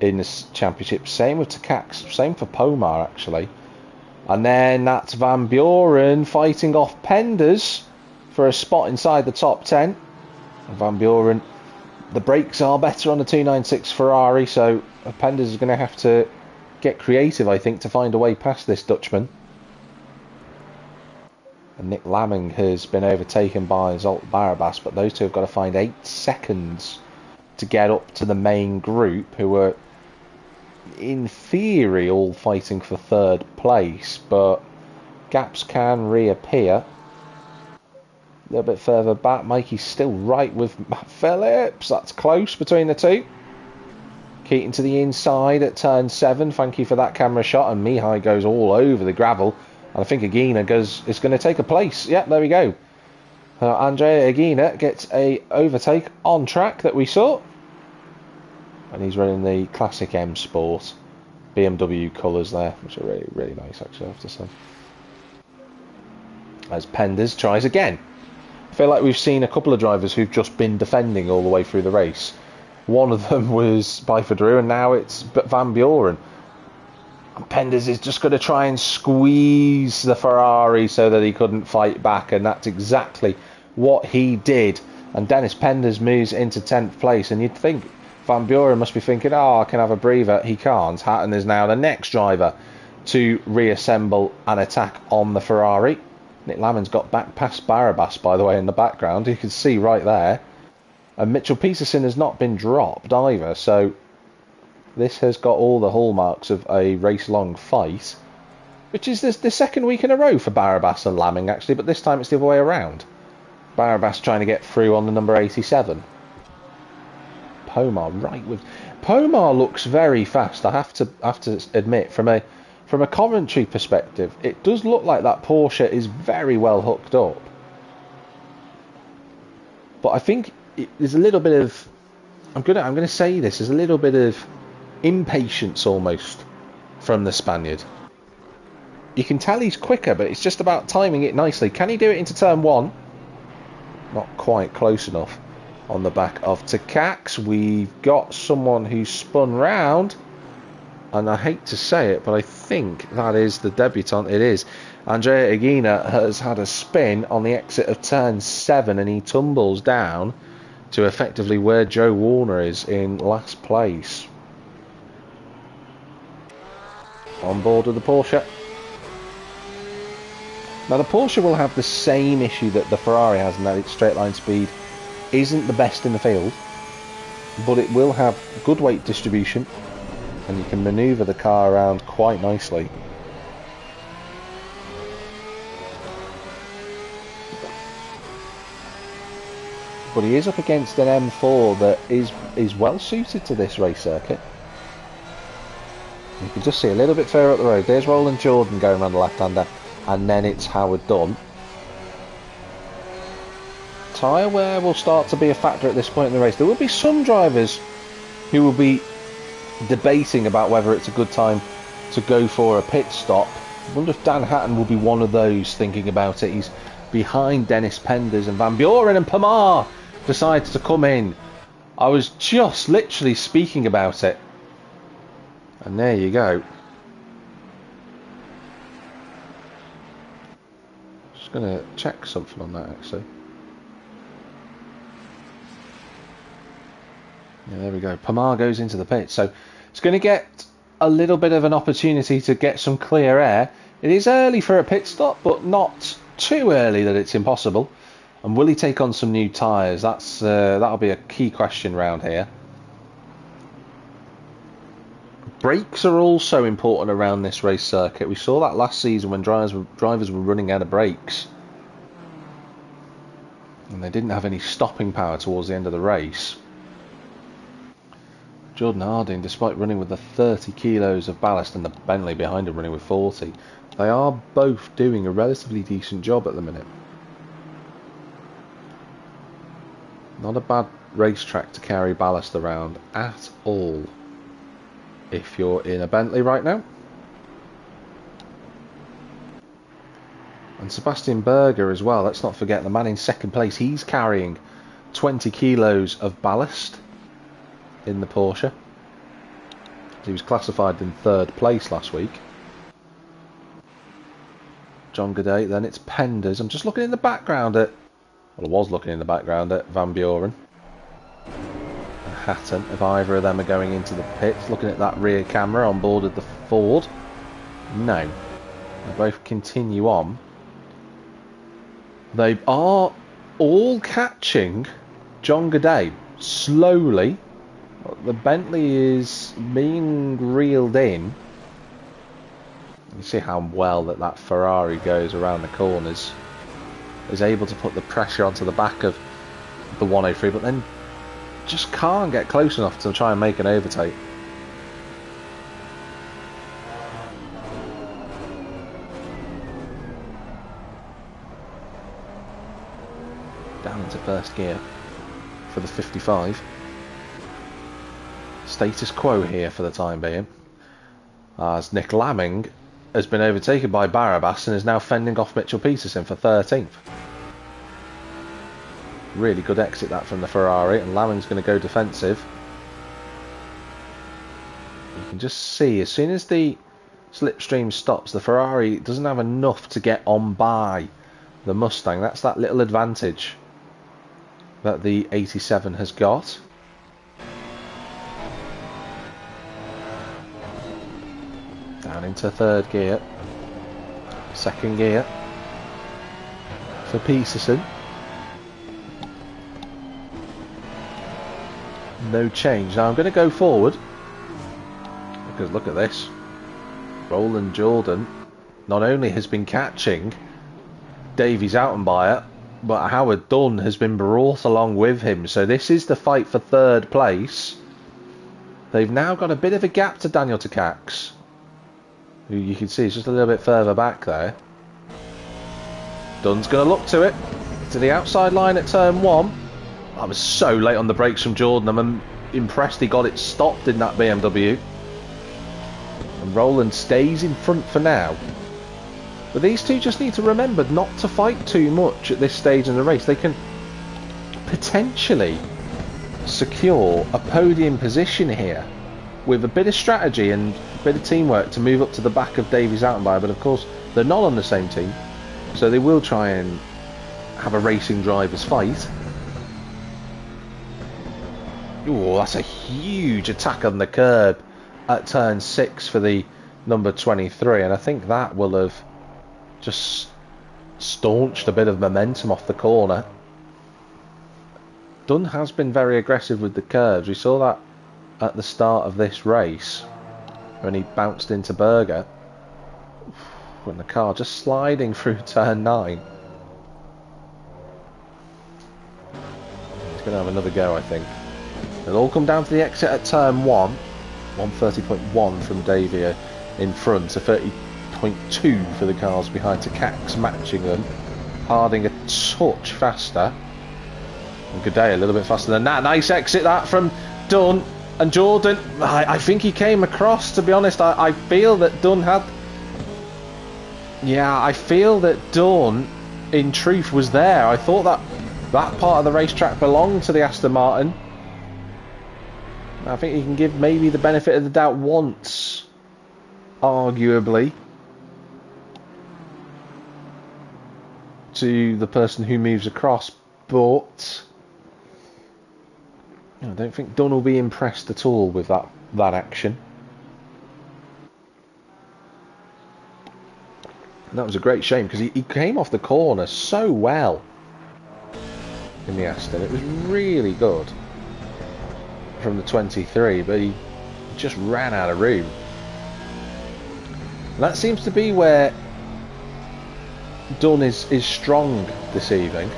in this championship. Same with Takacs, same for Pomar actually. And then that's Van Buren fighting off Penders for a spot inside the top 10. And Van Buren, the brakes are better on the 296 Ferrari, so Penders is going to have to get creative, I think, to find a way past this Dutchman. And Nick Lamming has been overtaken by Zolt Barabas, but those two have got to find 8 seconds to get up to the main group, who are, in theory, all fighting for third place, but gaps can reappear. A little bit further back, Mikey's still right with Matt Phillips. That's close between the two. Keating to the inside at turn 7. Thank you for that camera shot. And Mihai goes all over the gravel. And I think Aguina is going to take a place. Yep, there we go. Andrea Aguina gets a overtake on track that we saw. And he's running the classic M Sport BMW colours there, which are really, really nice, actually, I have to say. As Penders tries again. I feel like we've seen a couple of drivers who've just been defending all the way through the race. One of them was Byford, and now it's Van Buren. And Penders is just going to try and squeeze the Ferrari so that he couldn't fight back, and that's exactly what he did. And Dennis Penders moves into 10th place, and you'd think Van Buren must be thinking, oh, I can have a breather. He can't. Hatton is now the next driver to reassemble an attack on the Ferrari. Nick Lamon's got back past Barabas, by the way, in the background. You can see right there. And Mitchell Peterson has not been dropped either, so this has got all the hallmarks of a race-long fight, which is the second week in a row for Barabas and Laming, actually, but this time it's the other way around. Barabas trying to get through on the number 87. Pomar right with Pomar looks very fast. I have to admit, from a commentary perspective, it does look like that Porsche is very well hooked up. But I think there's a little bit of I'm gonna say this. There's a little bit of impatience almost from the Spaniard. You can tell he's quicker, but it's just about timing it nicely. Can he do it into turn one? Not quite close enough. On the back of Takacs, we've got someone who's spun round, and I hate to say it, but I think that is the debutant. It is. Andrea Aguina has had a spin on the exit of turn 7, and he tumbles down to effectively where Joe Warner is in last place. On board with the Porsche. Now the Porsche will have the same issue that the Ferrari has, in that its straight line speed isn't the best in the field, but it will have good weight distribution, and you can manoeuvre the car around quite nicely. But he is up against an M4 that is well suited to this race circuit. You can just see a little bit further up the road. There's Roland Jordan going around the left-hander, and then it's Howard Dunn. Tyre wear will start to be a factor at this point in the race. There will be some drivers who will be debating about whether it's a good time to go for a pit stop. I wonder if Dan Hatton will be one of those thinking about it. He's behind Dennis Penders, and Van Buren and Pomar decides to come in. I was just literally speaking about it. And there you go. Just going to check something on that, actually. Yeah, there we go. Pomar goes into the pit, so it's going to get a little bit of an opportunity to get some clear air. It is early for a pit stop, but not too early that it's impossible. And will he take on some new tyres? That'll be a key question round here. Brakes are also important around this race circuit. We saw that last season when drivers were running out of brakes, and they didn't have any stopping power towards the end of the race. Jordan Harding, despite running with the 30 kilos of ballast and the Bentley behind him running with 40, they are both doing a relatively decent job at the minute. Not a bad racetrack to carry ballast around at all if you're in a Bentley right now. And Sebastian Berger as well, let's not forget, the man in second place, he's carrying 20 kilos of ballast in the Porsche. He was classified in third place last week. John Godet, then it's Penders. I'm just looking in the background at, well, I was looking in the background at Van Buren and Hatton, if either of them are going into the pits. Looking at that rear camera on board of the Ford. No. They both continue on. They are all catching John Godet slowly. The Bentley is being reeled in. You see how well that Ferrari goes around the corners. Is able to put the pressure onto the back of the 103, but then just can't get close enough to try and make an overtake. Down into first gear for the 55. Status quo here for the time being, as Nick Lamming has been overtaken by Barabas and is now fending off Mitchell Peterson for 13th. Really good exit that from the Ferrari, and Lamming's going to go defensive. You can just see as soon as the slipstream stops, the Ferrari doesn't have enough to get on by the Mustang. That's that little advantage that the 87 has got. Down into third gear, second gear for Peterson. No change. Now I'm going to go forward because look at this. Roland Jordan not only has been catching Davies Autenbayer, but Howard Dunn has been brought along with him. So this is the fight for third place. They've now got a bit of a gap to Daniel Takacs, who you can see is just a little bit further back there. Dunn's going to look to it, to the outside line at turn 1. I was so late on the brakes from Jordan. I'm impressed he got it stopped in that BMW. And Roland stays in front for now. But these two just need to remember not to fight too much at this stage in the race. They can potentially secure a podium position here with a bit of strategy and a bit of teamwork to move up to the back of Davies Autenbayer. But of course, they're not on the same team, so they will try and have a racing driver's fight. Ooh, that's a huge attack on the curb at turn 6 for the number 23, and I think that will have just staunched a bit of momentum off the corner. Dunn has been very aggressive with the curves. We saw that at the start of this race when he bounced into Berger, when the car just sliding through turn 9. He's going to have another go, I think. It'll all come down to the exit at turn 1. 130.1 from Davia in front, a 30.2 for the cars behind. Takacs matching them. Harding a touch faster. And Goudet a little bit faster than that. Nice exit that from Dunn. And Jordan, I think he came across, to be honest. I feel that Dunn had... Yeah, I feel that Dunn, in truth, was there. I thought that part of the racetrack belonged to the Aston Martin. I think you can give maybe the benefit of the doubt once, arguably, to the person who moves across, but I don't think Dunn will be impressed at all with that action. And that was a great shame because he came off the corner so well in the Aston. It was really good from the 23, but he just ran out of room. And that seems to be where Dunn is strong this evening.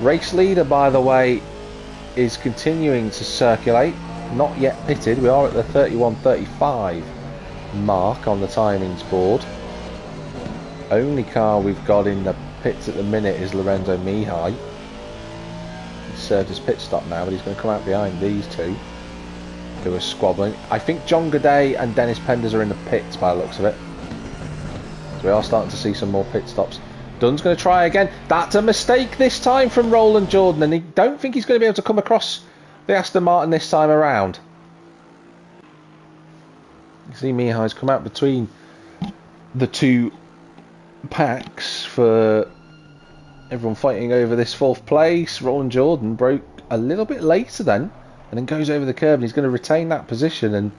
Race leader, by the way, is continuing to circulate, not yet pitted. We are at the 31.35 mark on the timings board. Only car we've got in the pits at the minute is Lorenzo Mihai. Served his pit stop now, but he's going to come out behind these two who are squabbling. I think John Goudet and Dennis Penders are in the pits by the looks of it. So we are starting to see some more pit stops. Dunn's going to try again. That's a mistake this time from Roland Jordan, and I don't think he's going to be able to come across the Aston Martin this time around. You see Mihai's come out between the two packs for everyone fighting over this 4th place. Roland Jordan broke a little bit later then, and then goes over the curb, and he's going to retain that position. And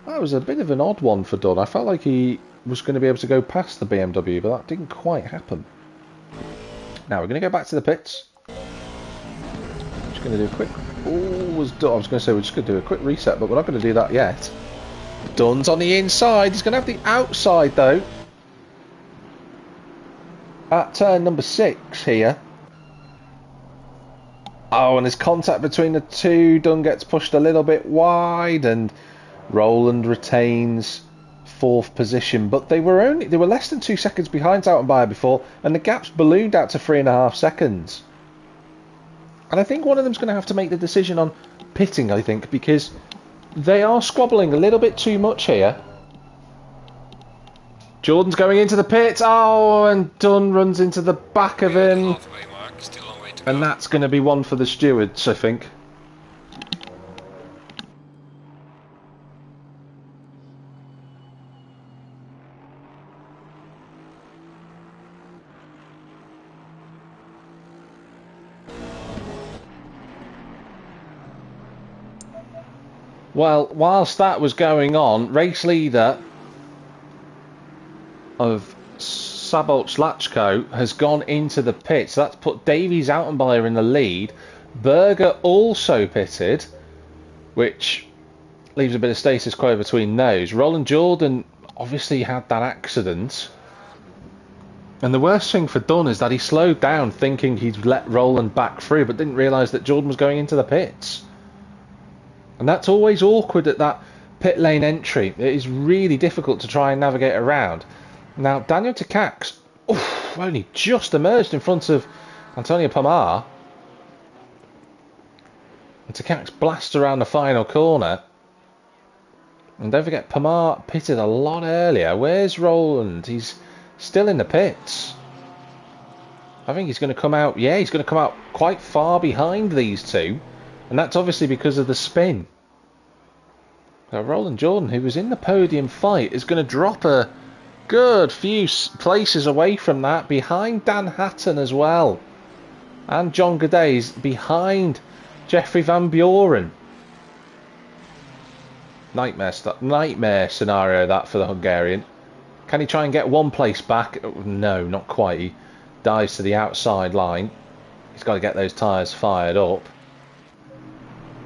that was a bit of an odd one for Dunn. I felt like he was going to be able to go past the BMW, but that didn't quite happen. Now we're going to go back to the pits. I'm just going to do a quick... I was going to say we're just going to do a quick reset, but we're not going to do that yet. Dunn's on the inside. He's going to have the outside though at turn number 6 here. Oh, and there's contact between the two. Dunn gets pushed a little bit wide, and Roland retains 4th position, but they were less than 2 seconds behind Zoutenbayer before, and the gap's ballooned out to 3.5 seconds. And I think one of them's going to have to make the decision on pitting, I think, because they are squabbling a little bit too much here. Jordan's going into the pit. Oh, and Dunn runs into the back of him. And that's going to be one for the stewards, I think. Well, whilst that was going on, race leader of Sabolt Lachko has gone into the pit. So that's put Davies Zoutenbayer in the lead. Berger also pitted, which leaves a bit of status quo between those. Roland Jordan obviously had that accident. And the worst thing for Dunn is that he slowed down thinking he'd let Roland back through, but didn't realise that Jordan was going into the pits. And that's always awkward at that pit lane entry. It is really difficult to try and navigate around. Now, Daniel Takacs only just emerged in front of Antonio Pomar. And Takacs blasts around the final corner. And don't forget, Pomar pitted a lot earlier. Where's Roland? He's still in the pits. I think he's going to come out. Yeah, he's going to come out quite far behind these two. And that's obviously because of the spin. Now, Roland Jordan, who was in the podium fight, is going to drop a good few places away from that, behind Dan Hatton as well. And John Gaday's behind Jeffrey Van Buren. Nightmare scenario that for the Hungarian. Can he try and get one place back? No, not quite. He dives to the outside line. He's got to get those tyres fired up.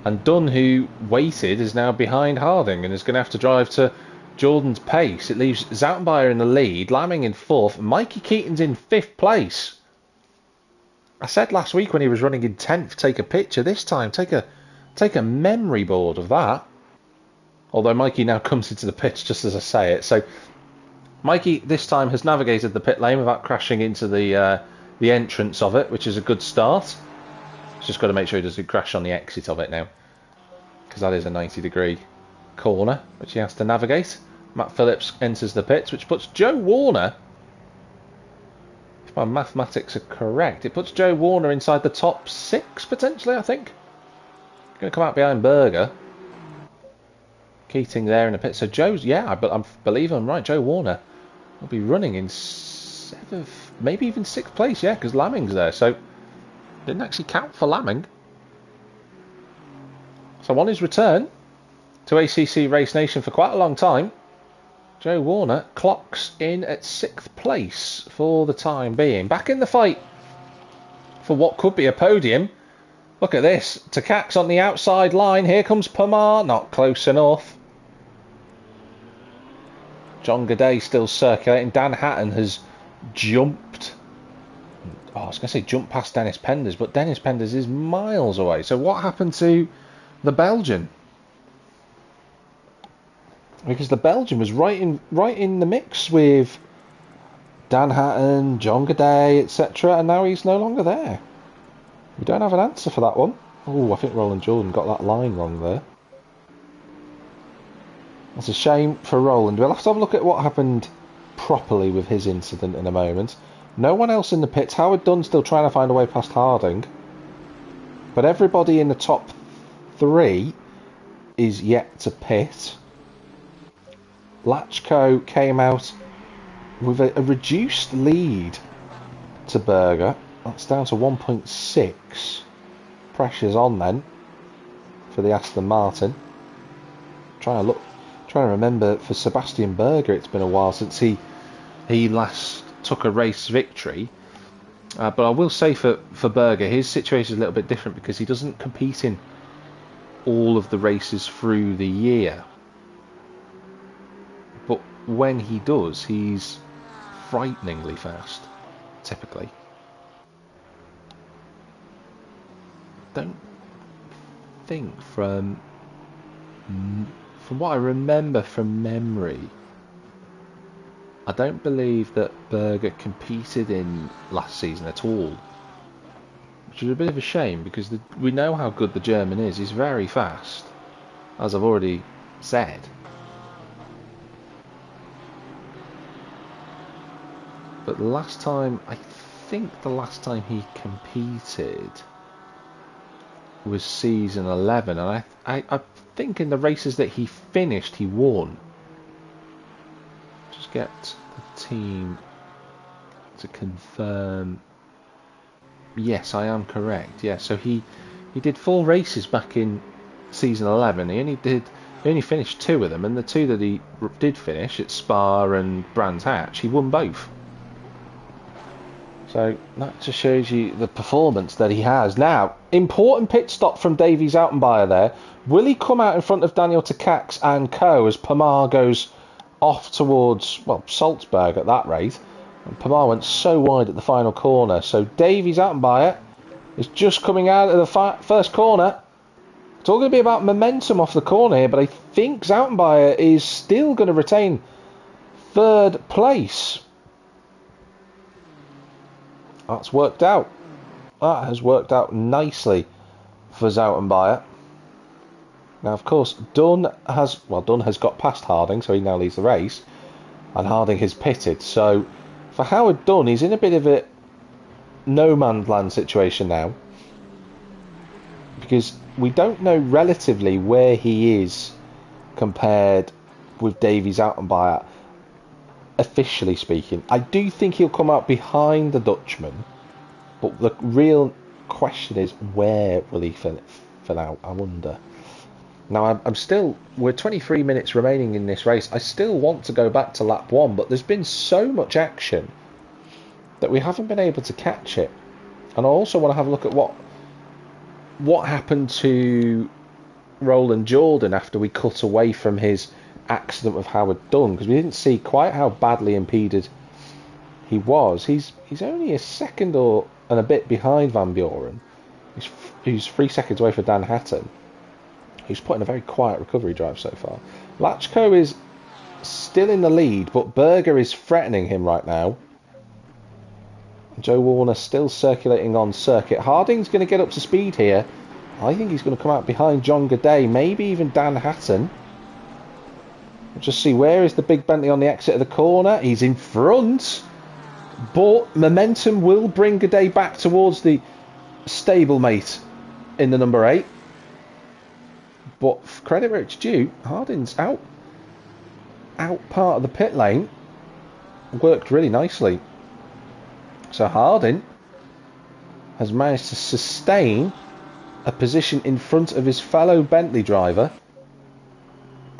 And Dunn, who waited, is now behind Harding and is going to have to drive to Jordan's pace. It leaves Zoutenbayer in the lead, Lamming in 4th, Mikey Keaton's in 5th place. I said last week when he was running in 10th, take a picture. This time, take a memory board of that. Although Mikey now comes into the pits just as I say it. So Mikey this time has navigated the pit lane without crashing into the entrance of it, which is a good start. He's just got to make sure he doesn't crash on the exit of it now, because that is a 90-degree corner which he has to navigate. Matt Phillips enters the pits, which puts Joe Warner, if my mathematics are correct, it puts Joe Warner inside the top 6 potentially, I think. Going to come out behind Berger. Keating there in the pit. So Joe's, yeah, I believe I'm right. Joe Warner will be running in 7th, maybe even 6th place, yeah, because Lamming's there. So didn't actually count for Lamming. So on his return to ACC Race Nation for quite a long time, Joe Warner clocks in at 6th place for the time being. Back in the fight for what could be a podium. Look at this. Takacs on the outside line. Here comes Pomar. Not close enough. John Gaday still circulating. Dan Hatton has jumped. Oh, I was going to say jumped past Dennis Penders, but Dennis Penders is miles away. So what happened to the Belgian? Because the Belgian was right in the mix with Dan Hatton, John Gaday, etc., and now he's no longer there. We don't have an answer for that one. Oh, I think Roland Jordan got that line wrong there. That's a shame for Roland. We'll have to have a look at what happened properly with his incident in a moment. No one else in the pits. Howard Dunn still trying to find a way past Harding. But everybody in the top 3 is yet to pit. Lachko came out with a reduced lead to Berger. That's down to 1.6. Pressure's on then for the Aston Martin. Trying to remember for Sebastian Berger, it's been a while since he last took a race victory. But I will say for Berger, his situation is a little bit different because he doesn't compete in all of the races through the year. But when he does, he's frighteningly fast, typically. Don't think from what I remember from memory, I don't believe that Berger competed in last season at all, which is a bit of a shame because we know how good the German is. He's very fast, as I've already said. But last time, I think the last time he competed was season 11, and I think in the races that he finished, he won. Just get the team to confirm. Yes, I am correct. Yeah, so he did 4 races back in season 11. He only finished 2 of them, and the 2 that he did finish at Spa and Brands Hatch, he won both. So that just shows you the performance that he has. Now, important pit stop from Davy Zoutenbayer there. Will he come out in front of Daniel Takacs and co as Pomar goes off towards, well, Salzburg at that rate? And Pomar went so wide at the final corner. So Davy Zoutenbayer is just coming out of the first corner. It's all going to be about momentum off the corner here, but I think Zoutenbayer is still going to retain 3rd place. That's worked out. That has worked out nicely for Zoutenbayer. Now, of course, Dunn has got past Harding, so he now leads the race, and Harding has pitted. So, for Howard Dunn, he's in a bit of a no man's land situation now, because we don't know relatively where he is compared with Davy Zoutenbayer. Officially speaking, I do think he'll come out behind the Dutchman, but the real question is, where will he fin out? I wonder. Now, we're 23 minutes remaining in this race. I still want to go back to lap 1, but there's been so much action that we haven't been able to catch it. And I also want to have a look at what happened to Roland Jordan after we cut away from his accident with Howard Dunn, because we didn't see quite how badly impeded he was. He's only a second and a bit behind Van Buren. He's 3 seconds away for Dan Hatton, who's put in a very quiet recovery drive so far. Lachko is still in the lead, but Berger is threatening him right now. Joe Warner still circulating on circuit. Harding's going to get up to speed here. I think he's going to come out behind John Gaudet, maybe even Dan Hatton. We'll just see, where is the big Bentley on the exit of the corner? He's in front, but momentum will bring Gaudet back towards the stablemate in the number 8. But credit where it's due, Harding's out part of the pit lane. Worked really nicely. So Harding has managed to sustain a position in front of his fellow Bentley driver.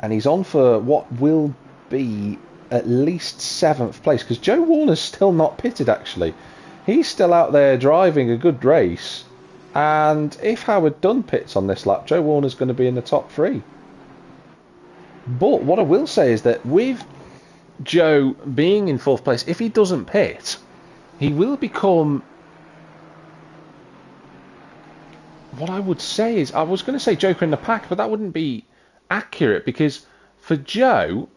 And he's on for what will be at least 7th place, because Joe Warner's still not pitted, actually. He's still out there driving a good race. And if Howard Dunn pits on this lap, Joe Warner's going to be in the top 3. But what I will say is that with Joe being in 4th place, if he doesn't pit, he will become... What I would say is, I was going to say Joker in the pack, but that wouldn't be accurate, because for Joe,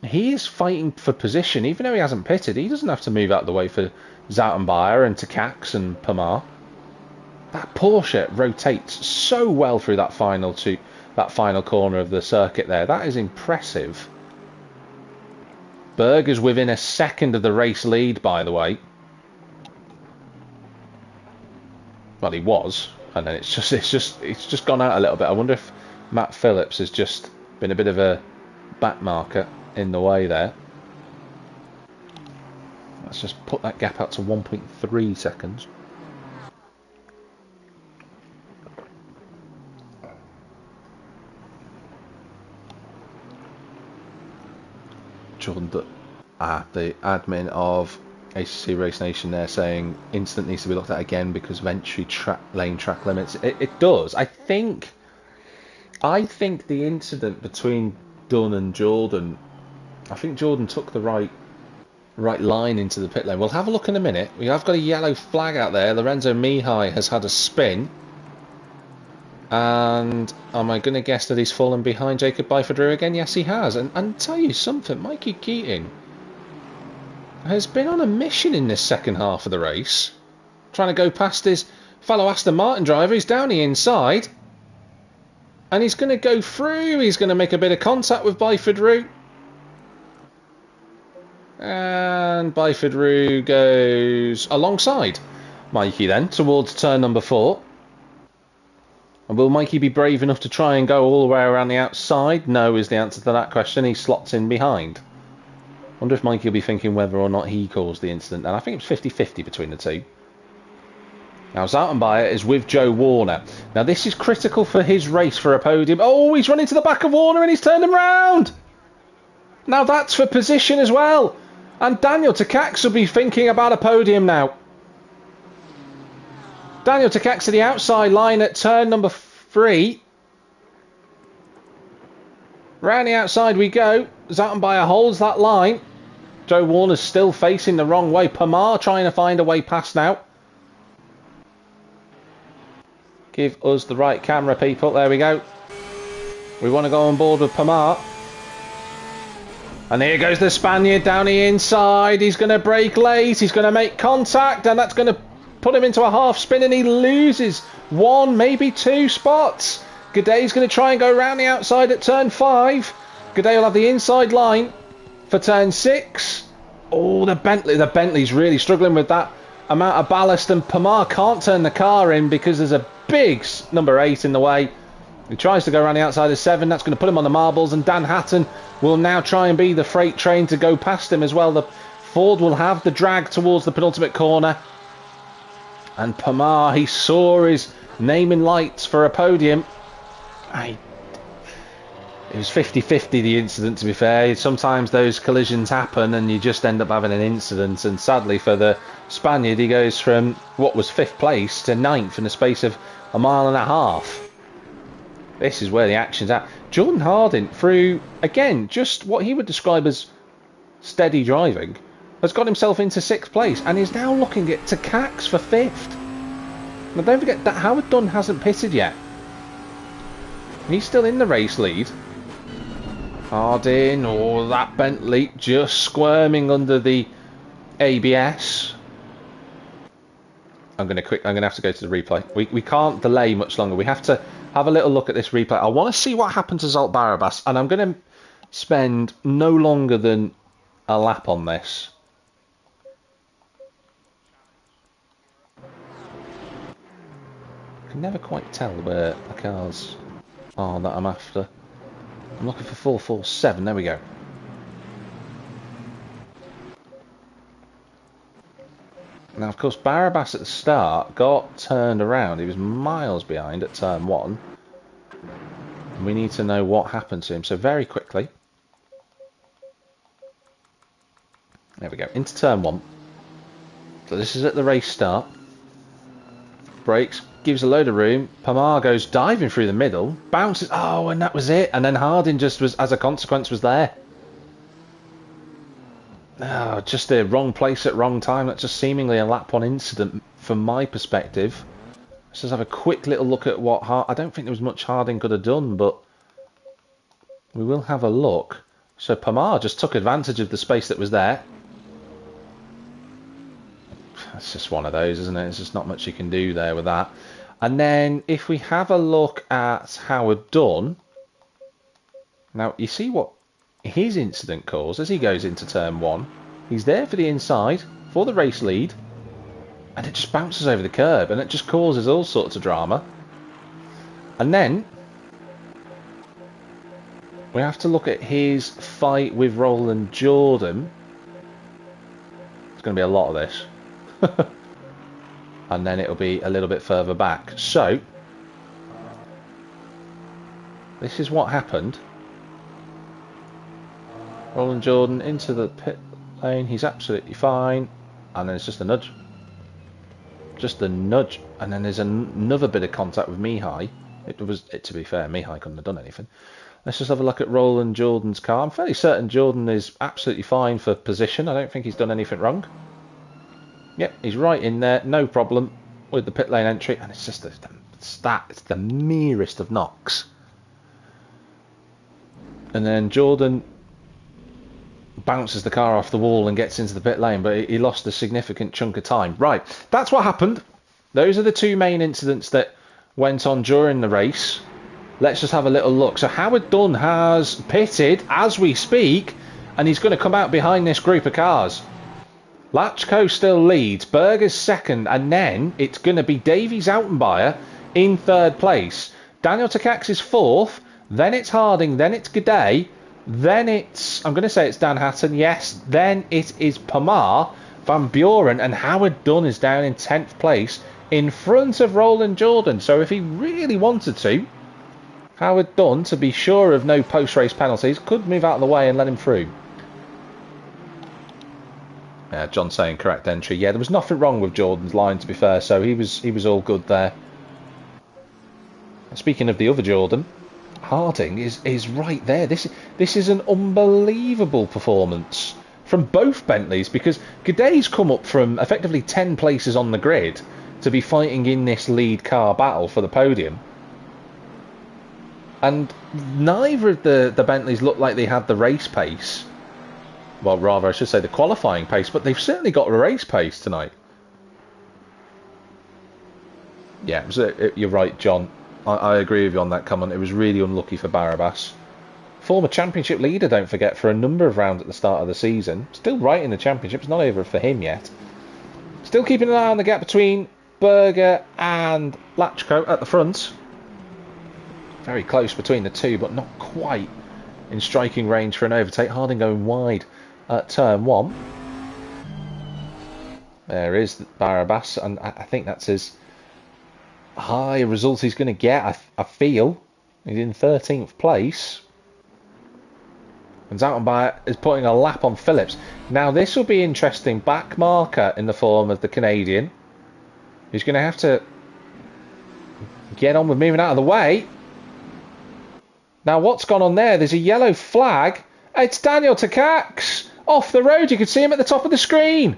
he is fighting for position. Even though he hasn't pitted, he doesn't have to move out of the way for Zoutenbayer and Takacs and Pomar. That Porsche rotates so well through that final corner of the circuit there. That is impressive. Berger's within a second of the race lead, by the way. Well, he was, and then it's just gone out a little bit. I wonder if Matt Phillips has just been a bit of a back marker in the way there. Let's just put that gap out to 1.3 seconds. Jordan, the admin of ACC Race Nation there, saying instant needs to be looked at again because of entry lane track limits. It does. I think the incident between Dunn and Jordan, I think Jordan took the right line into the pit lane. We'll have a look in a minute. We have got a yellow flag out there. Lorenzo Mihai has had a spin. And am I going to guess that he's fallen behind Jacob Byford again? Yes, he has. And tell you something, Mikey Keating has been on a mission in this second half of the race. Trying to go past his fellow Aston Martin driver. He's down the inside. And he's going to go through. He's going to make a bit of contact with Byford Roux. And Byford Roux goes alongside Mikey then towards turn number 4. And will Mikey be brave enough to try and go all the way around the outside? No is the answer to that question. He slots in behind. Wonder if Mikey will be thinking whether or not he caused the incident. And I think it was 50-50 between the two. Now Zaltenbayer is with Joe Warner. Now this is critical for his race for a podium. Oh, he's run into the back of Warner and he's turned him round. Now that's for position as well. And Daniel Takacs will be thinking about a podium now. Daniel Takacs to the outside line at turn number 3. Round the outside we go. Zaltenbayer holds that line. Joe Warner's still facing the wrong way. Pamar trying to find a way past now. Give us the right camera, people. There we go. We want to go on board with Pamar. And here goes the Spaniard down the inside. He's going to brake late. He's going to make contact. And that's going to put him into a half spin. And he loses 1, maybe 2 spots. Gooday's going to try and go around the outside at turn 5. Goudet will have the inside line for turn 6. Oh, the Bentley's really struggling with that amount of ballast. And Pamar can't turn the car in because there's a big number 8 in the way. He tries to go around the outside of 7. That's going to put him on the marbles. And Dan Hatton will now try and be the freight train to go past him as well. The Ford will have the drag towards the penultimate corner. And Pamar, he saw his name in lights for a podium. It was 50-50 the incident, to be fair. Sometimes those collisions happen and you just end up having an incident. And sadly for the Spaniard, he goes from what was 5th place to 9th in the space of a mile and a half. This is where the action's at. Jordan Harding, through, again, just what he would describe as steady driving, has got himself into 6th place and is now looking at Takacs for 5th. Now don't forget that Howard Dunn hasn't pitted yet. He's still in the race lead. Harding, oh, that Bentley just squirming under the ABS. I'm gonna have to go to the replay. We can't delay much longer. We have to have a little look at this replay. I want to see what happened to Zalt Barabas, and I'm going to spend no longer than a lap on this. I can never quite tell where the cars are that I'm after. I'm looking for 447. There we go. Now, of course, Barabas at the start got turned around. He was miles behind at turn 1. And we need to know what happened to him. So very quickly. There we go. Into turn 1. So this is at the race start. Brakes. Gives a load of room. Pamar goes diving through the middle. Bounces. Oh, and that was it. And then Harding just was, as a consequence, was there. Oh, just the wrong place at wrong time. That's just seemingly a lap 1 incident from my perspective. Let's just have a quick little look at what I don't think there was much Harding could have done, but we will have a look. So Pamar just took advantage of the space that was there. That's just one of those, isn't it? There's just not much you can do there with that. And then if we have a look at Howard Dunn, now you see what his incident caused as he goes into turn 1. He's there for the inside, for the race lead, and it just bounces over the curb, and it just causes all sorts of drama. And then we have to look at his fight with Roland Jordan. It's going to be a lot of this. And then it'll be a little bit further back. So this is what happened. Roland Jordan into the pit lane. He's absolutely fine. And then it's just a nudge. Just a nudge. And then there's another bit of contact with Mihai. To be fair, Mihai couldn't have done anything. Let's just have a look at Roland Jordan's car. I'm fairly certain Jordan is absolutely fine for position. I don't think he's done anything wrong. Yep, he's right in there. No problem with the pit lane entry. And it's just it's the merest of knocks. And then Jordan bounces the car off the wall and gets into the pit lane, but he lost a significant chunk of time. Right, that's what happened. Those are the two main incidents that went on during the race. Let's just have a little look. So Howard Dunn has pitted as we speak, and he's going to come out behind this group of cars. Lachko still leads, Berger's second, and then it's going to be Davies Altenbayer in third place. Daniel Takacs is fourth, then it's Harding, then it's Gaudet, then it's, I'm going to say it's Dan Hatton, yes, then it is Pamar, Van Buren, and Howard Dunn is down in 10th place in front of Roland Jordan. So if he really wanted to, Howard Dunn, to be sure of no post-race penalties, could move out of the way and let him through. John saying correct entry. Yeah, there was nothing wrong with Jordan's line, to be fair, so he was all good there. Speaking of the other Jordan, Harding is right there. This is an unbelievable performance from both Bentleys, because Gaudet's come up from effectively 10 places on the grid to be fighting in this lead car battle for the podium. And neither of the Bentleys looked like they had the race pace. Well, rather, I should say the qualifying pace, but they've certainly got a race pace tonight. Yeah, you're right, John. I agree with you on that comment. It was really unlucky for Barabas. Former championship leader, don't forget, for a number of rounds at the start of the season. Still right in the championship. It's not over for him yet. Still keeping an eye on the gap between Berger and Lachko at the front. Very close between the two, but not quite in striking range for an overtake. Harding going wide at turn 1. There is Barabas, and I think that's as high a result he's going to get. I feel he's in 13th place. And Zoutenbayer is putting a lap on Phillips. Now this will be interesting. Back marker in the form of the Canadian. He's going to have to get on with moving out of the way. Now what's gone on there? There's a yellow flag. It's Daniel Takacs off the road. You can see him at the top of the screen.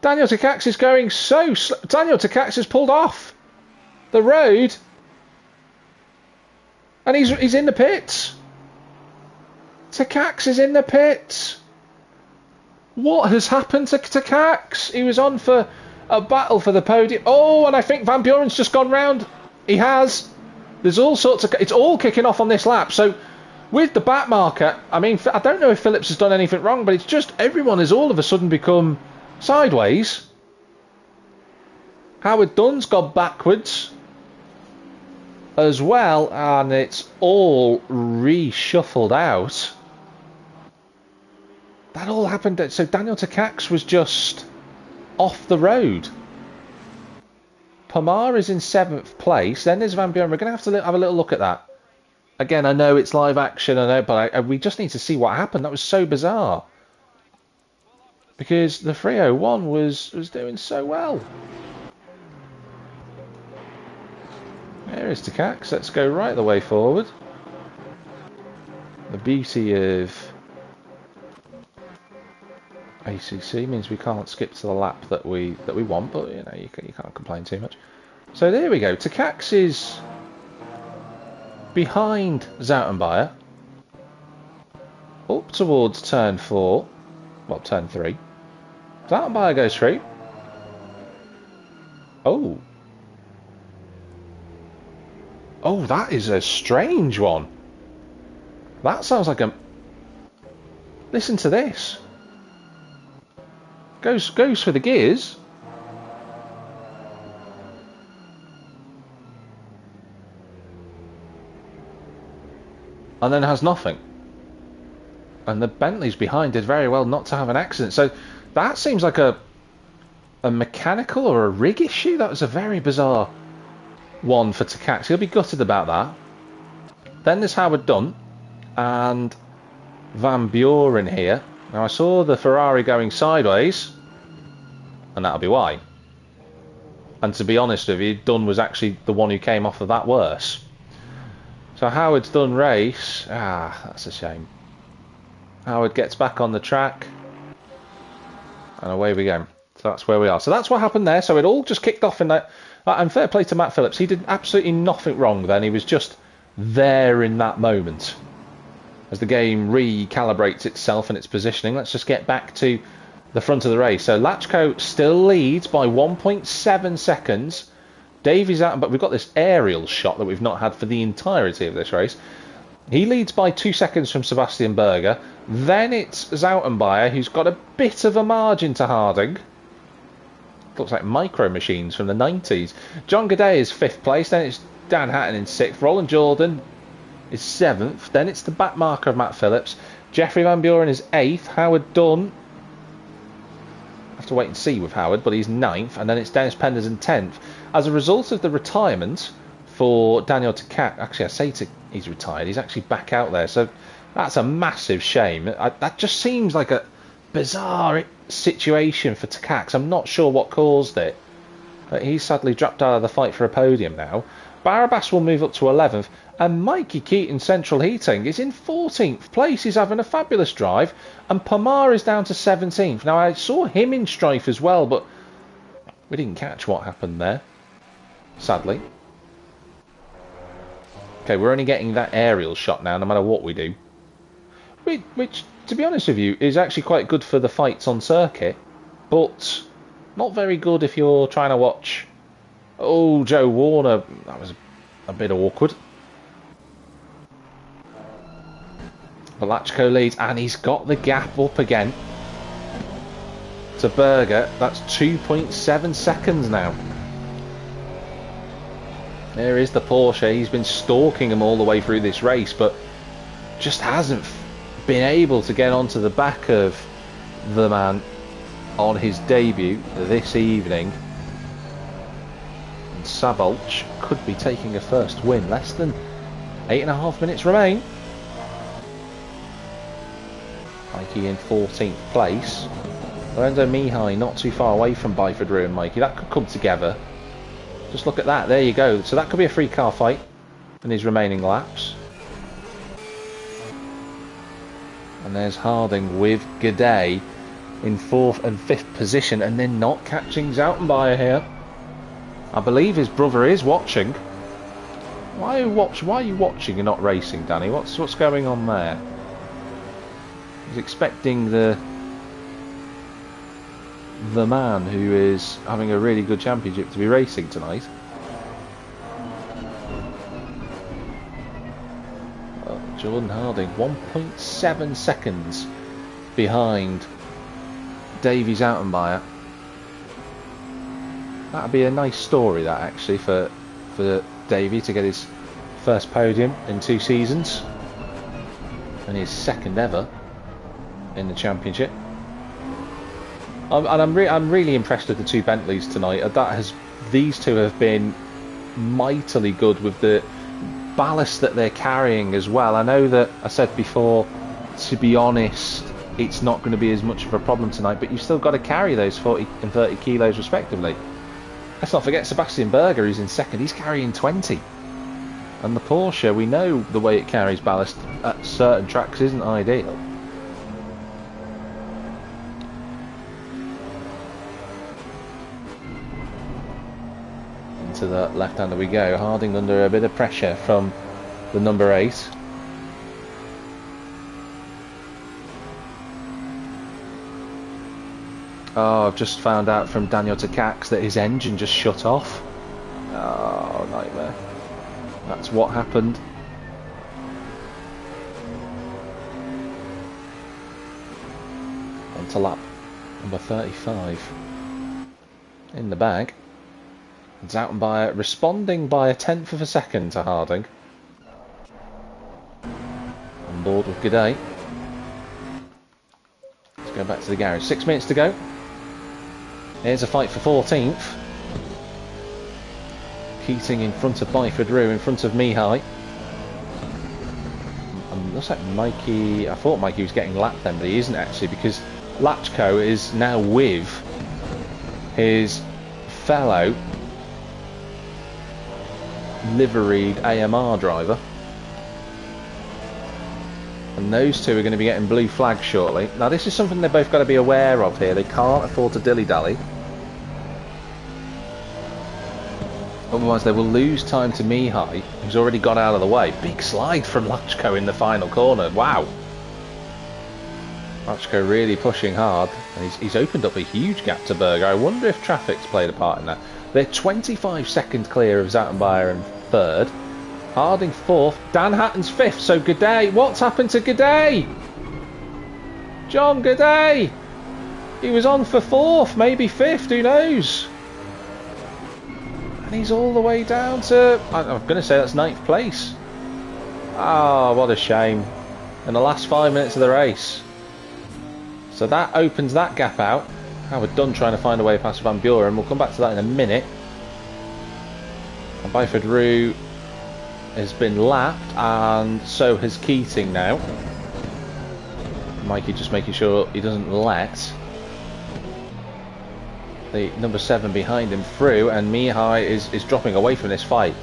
Daniel Takacs is going so slow. Daniel Takacs has pulled off the road, and he's in the pits. Takacs is in the pits. What has happened to Takacs? He was on for a battle for the podium. Oh, and I think Van Buren's just gone round. He has. There's all sorts of... It's all kicking off on this lap. So with the back marker, I mean, I don't know if Phillips has done anything wrong, but it's just everyone has all of a sudden become sideways. Howard Dunn's gone backwards as well, and it's all reshuffled out. That all happened. So Daniel Takacs was just off the road. Pamar is in 7th place. Then there's Van Buren. We're going to have to have a little look at that. Again, I know it's live action, I know, but we just need to see what happened. That was so bizarre. Because the 301 was doing so well. There is Takacs. Let's go right the way forward. The beauty of ACC means we can't skip to the lap that we want, but you know you can't complain too much. So there we go. Takacs is behind Zoutenbayer, up towards turn 4, well turn 3. Zoutenbayer goes through. Oh, that is a strange one. That sounds like a. Listen to this. Goes for the gears. And then has nothing. And the Bentley's behind did very well not to have an accident. So that seems like a mechanical or a rig issue. That was a very bizarre one for Takacs. He'll be gutted about that. Then there's Howard Dunn and Van Buren here. Now I saw the Ferrari going sideways, and that'll be why. And to be honest with you, Dunn was actually the one who came off of that worse. So Howard's done race. That's a shame. Howard gets back on the track, and away we go. So that's where we are. So that's what happened there. So it all just kicked off in that. And fair play to Matt Phillips. He did absolutely nothing wrong then. He was just there in that moment. as the game recalibrates itself and its positioning. Let's just get back to the front of the race. So Lachko still leads by 1.7 seconds. Davies out, but we've got this aerial shot that we've not had for the entirety of this race. He leads by 2 seconds from Sebastian Berger. Then it's Zoutenbayer, who's got a bit of a margin to Harding. Looks like Micro Machines from the 90s. John Gaudet is 5th place. Then it's Dan Hatton in 6th. Roland Jordan is 7th. Then it's the back marker of Matt Phillips. Jeffrey Van Buren is 8th. Howard Dunn, have to wait and see with Howard, but he's 9th. And then it's Dennis Penderson 10th. As a result of the retirement for Daniel Takak, actually I say he's retired, he's actually back out there, so that's a massive shame. That just seems like a bizarre situation for Takak. I'm not sure what caused it, but he's sadly dropped out of the fight for a podium now. Barabas will move up to 11th, and Mikey Keaton Central Heating is in 14th place. He's having a fabulous drive, and Pomar is down to 17th. Now I saw him in strife as well, but we didn't catch what happened there, sadly. Okay, we're only getting that aerial shot now, no matter what we do. Which, to be honest with you, is actually quite good for the fights on circuit, but not very good if you're trying to watch. Oh, Joe Warner, that was a bit awkward. Balachko leads, and he's got the gap up again to Berger. That's 2.7 seconds now. There is the Porsche. He's been stalking him all the way through this race, but just hasn't been able to get onto the back of the man on his debut this evening. And Sabolch could be taking a first win. Less than 8.5 minutes remain. Mikey in 14th place. Lorenzo Mihai not too far away from Byford Rue and Mikey. That could come together. Just look at that, there you go. So that could be a 3-car fight in his remaining laps. And there's Harding with Gaudet in 4th and 5th position, and then not catching Zoutenbayer here. I believe his brother is watching. Why are you watching and not racing, Danny? What's going on there? He's expecting the man who is having a really good championship to be racing tonight. Jordan Harding 1.7 seconds behind Davy Zoutenbayer. That'd be a nice story, that, actually, for Davy to get his first podium in 2 seasons and his second ever in the championship. I'm really impressed with the 2 Bentleys tonight. These two have been mightily good with the ballast that they're carrying as well. I know that I said before, to be honest, it's not going to be as much of a problem tonight, but you've still got to carry those 40 and 30 kilos respectively. Let's not forget Sebastian Berger, who's in second. He's carrying 20. And the Porsche, we know the way it carries ballast at certain tracks isn't ideal. To the left-hander we go. Harding under a bit of pressure from the number 8. Oh, I've just found out from Daniel Takacs that his engine just shut off. Oh, nightmare. That's what happened. On to lap number 35. In the bag. Zoutenbayer responding by 1/10 of a second to Harding. On board with Gaudet. Let's go back to the garage. 6 minutes to go. Here's a fight for 14th. Keating in front of Byford Rue, in front of Mihai. Looks like Mikey... I thought Mikey was getting lapped then, but he isn't actually, because Lachko is now with his fellow liveried AMR driver, and those two are going to be getting blue flags shortly. Now this is something they've both got to be aware of here. They can't afford to dilly-dally. Otherwise they will lose time to Mihai, who's already got out of the way. Big slide from Lachko in the final corner. Wow. Lachko really pushing hard, and he's opened up a huge gap to Berger. I wonder if traffic's played a part in that. They're 25 seconds clear of Zattenbayer in third. Harding fourth. Dan Hatton's fifth. So G'day. What's happened to G'day? John G'day. He was on for fourth, maybe fifth. Who knows? And he's all the way down to... I'm going to say that's ninth place. Ah, oh, what a shame. In the last 5 minutes of the race. So that opens that gap out. Howard Dunn trying to find a way past Van Buren. We'll come back to that in a minute. And Byford Rue has been lapped, and so has Keating now. Mikey just making sure he doesn't let the number 7 behind him through, and Mihai is dropping away from this fight.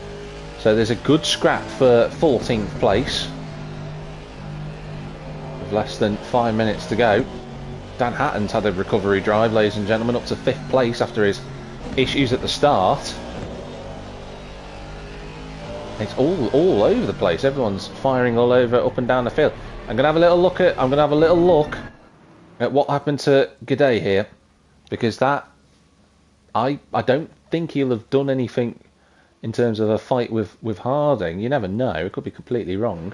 So there's a good scrap for 14th place. With less than 5 minutes to go. Dan Hatton's had a recovery drive, ladies and gentlemen, up to 5th place after his issues at the start. It's all over the place. Everyone's firing all over, up and down the field. I'm gonna have a little look at what happened to G'day here, because that I don't think he'll have done anything in terms of a fight with Harding. You never know. It could be completely wrong.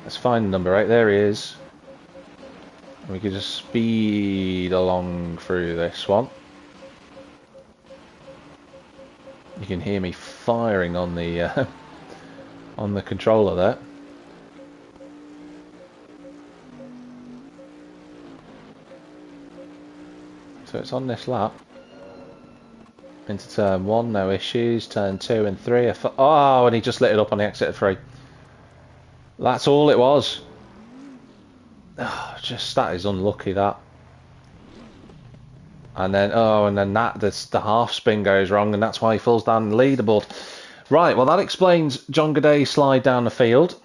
Let's find the number 8. There he is. We can just speed along through this one. You can hear me firing on the controller there. So it's on this lap. Into turn 1, no issues. Turn 2 and 3. Oh, and he just lit it up on the exit of 3. That's all it was. Oh, just that is unlucky, that. And then the half spin goes wrong, and that's why he falls down the leaderboard. Right, well that explains John G'day's slide down the field.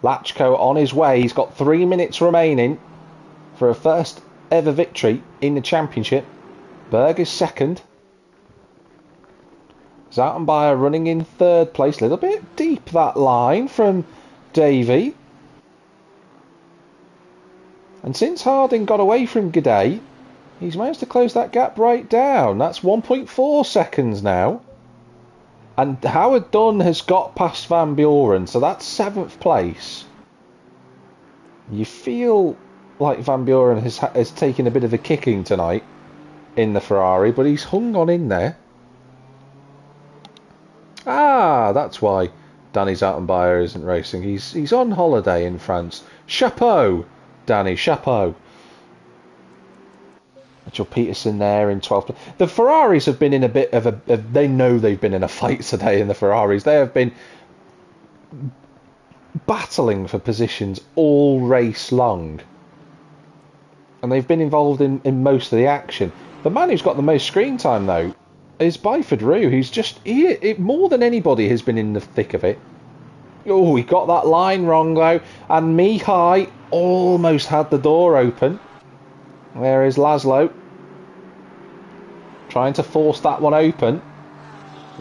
Lachko on his way. He's got 3 minutes remaining for a first ever victory in the championship. Berger's second. Zattenbayer running in third place. A little bit deep, that line from Davey. And since Harding got away from G'day, he's managed to close that gap right down. That's 1.4 seconds now. And Howard Dunn has got past Van Buren, so that's 7th place. You feel like Van Buren has taken a bit of a kicking tonight in the Ferrari, but he's hung on in there. Ah, that's why Danny Zattenbayer isn't racing. He's on holiday in France. Chapeau, Danny, chapeau. Mitchell Peterson there in 12th place. The Ferraris have been in a bit of a... They know they've been in a fight today in the Ferraris. They have been battling for positions all race long. And they've been involved in most of the action. The man who's got the most screen time, though, is Byford Rue, who's just... more than anybody has been in the thick of it. Oh, he got that line wrong, though. And Mihai almost had the door open. There is Laszlo. Trying to force that one open.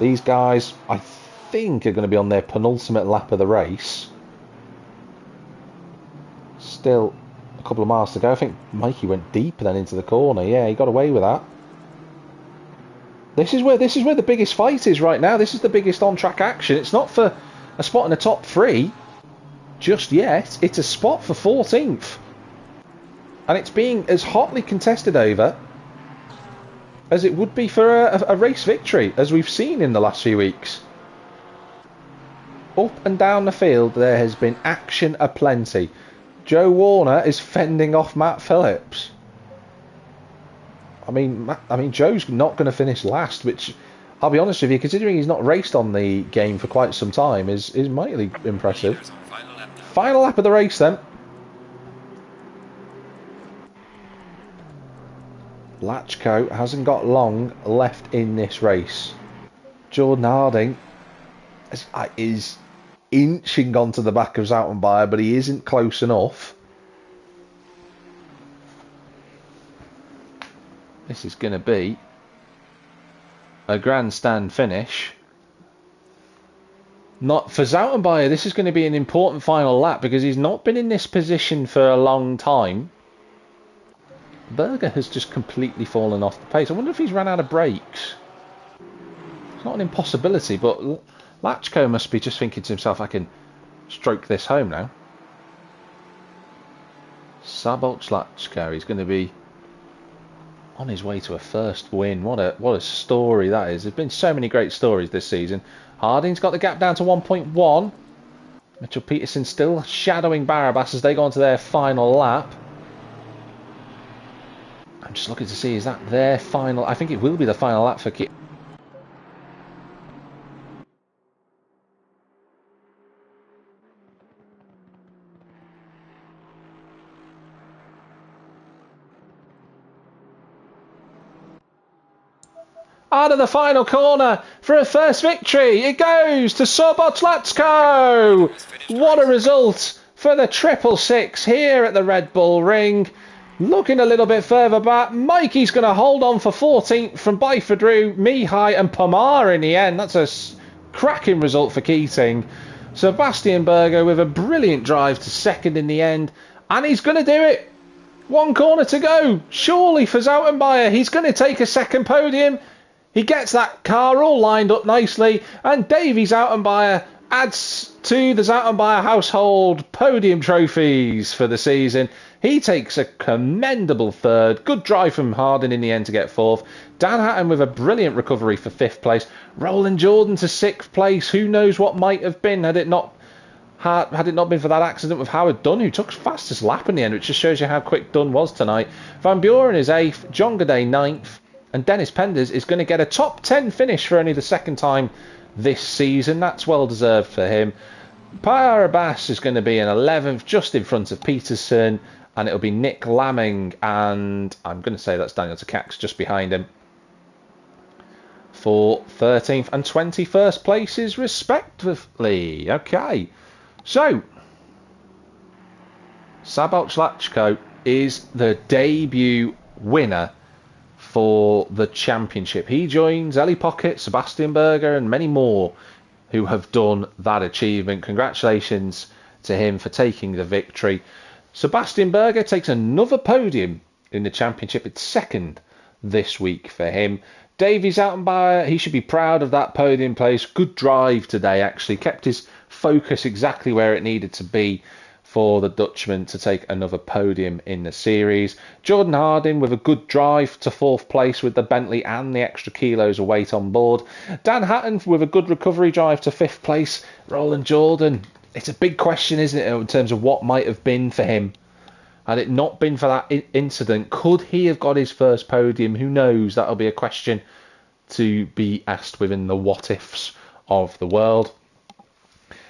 These guys, I think, are going to be on their penultimate lap of the race. Still a couple of miles to go. I think Mikey went deep then into the corner. Yeah, he got away with that. This is where the biggest fight is right now. This is the biggest on-track action. It's not for a spot in the top 3 just yet. It's a spot for 14th. And it's being as hotly contested over as it would be for a race victory, as we've seen in the last few weeks. Up and down the field, there has been action aplenty. Joe Warner is fending off Matt Phillips. I mean, Joe's not going to finish last, which, I'll be honest with you, considering he's not raced on the game for quite some time, is mightily impressive. Final lap of the race, then. Lachko hasn't got long left in this race. Jordan Harding is inching onto the back of Zattenbayer, but he isn't close enough. this is going to be a grandstand finish. Not for Zoutenbayer, this is going to be an important final lap because he's not been in this position for a long time. Berger has just completely fallen off the pace. I wonder if he's run out of brakes. It's not an impossibility, but Lachko must be just thinking to himself, I can stroke this home now. Szabolcs Lachko, he's going to be on his way to a first win. What a story that is. There's been so many great stories this season. Harding's got the gap down to 1.1. Mitchell Peterson still shadowing Barabbas as they go on to their final lap. I'm just looking to see, is that their final? I think it will be the final lap for Kit. Out of the final corner for a first victory. It goes to Szabolcs Lachko. What a result for the 666 here at the Red Bull Ring. Looking a little bit further back, Mikey's going to hold on for 14th from Byfordru, Mihai and Pomar in the end. That's a cracking result for Keating. Sebastian Berger with a brilliant drive to second in the end. And he's going to do it. One corner to go. Surely for Zoutenbayer, he's going to take a second podium. He gets that car all lined up nicely, and Davy Zoutenbayer adds to the Zoutenbayer household podium trophies for the season. He takes a commendable third. Good drive from Harding in the end to get fourth. Dan Hatton with a brilliant recovery for fifth place. Roland Jordan to sixth place. Who knows what might have been had it not been for that accident with Howard Dunn, who took fastest lap in the end, which just shows you how quick Dunn was tonight. Van Buren is eighth. John Godet ninth. And Dennis Penders is going to get a top 10 finish for only the second time this season. That's well deserved for him. Barabbas is going to be in 11th, just in front of Peterson. And it'll be Nick Lamming. And I'm going to say that's Daniel Takacs just behind him for 13th and 21st places respectively. Okay. So, Szabolcs Lachko is the debut winner for the championship. He joins Ellie Pocket, Sebastian Berger and many more who have done that achievement. Congratulations to him for taking the victory. Sebastian Berger takes another podium in the championship. It's second this week for him. Davy Zoutenbayer, he should be proud of that podium place. Good drive today, actually. Kept his focus exactly where it needed to be for the Dutchman to take another podium in the series. Jordan Harding with a good drive to fourth place with the Bentley and the extra kilos of weight on board. Dan Hatton with a good recovery drive to fifth place. Roland Jordan, it's a big question, isn't it, in terms of what might have been for him. Had it not been for that incident, could he have got his first podium? Who knows? That'll be a question to be asked within the what-ifs of the world.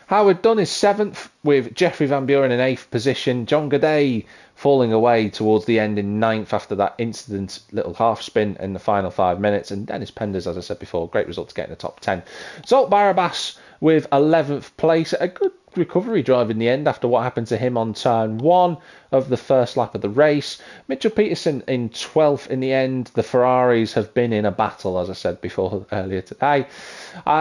Howard Dunn is 7th with Jeffrey Van Buren in 8th position. John Godet falling away towards the end in 9th after that incident, little half spin in the final 5 minutes. And Dennis Penders, as I said before, great result to get in the top 10. Zolt Barabbas with 11th place. A good recovery drive in the end after what happened to him on turn 1 of the first lap of the race. Mitchell Peterson in 12th in the end. The Ferraris have been in a battle, as I said before earlier today.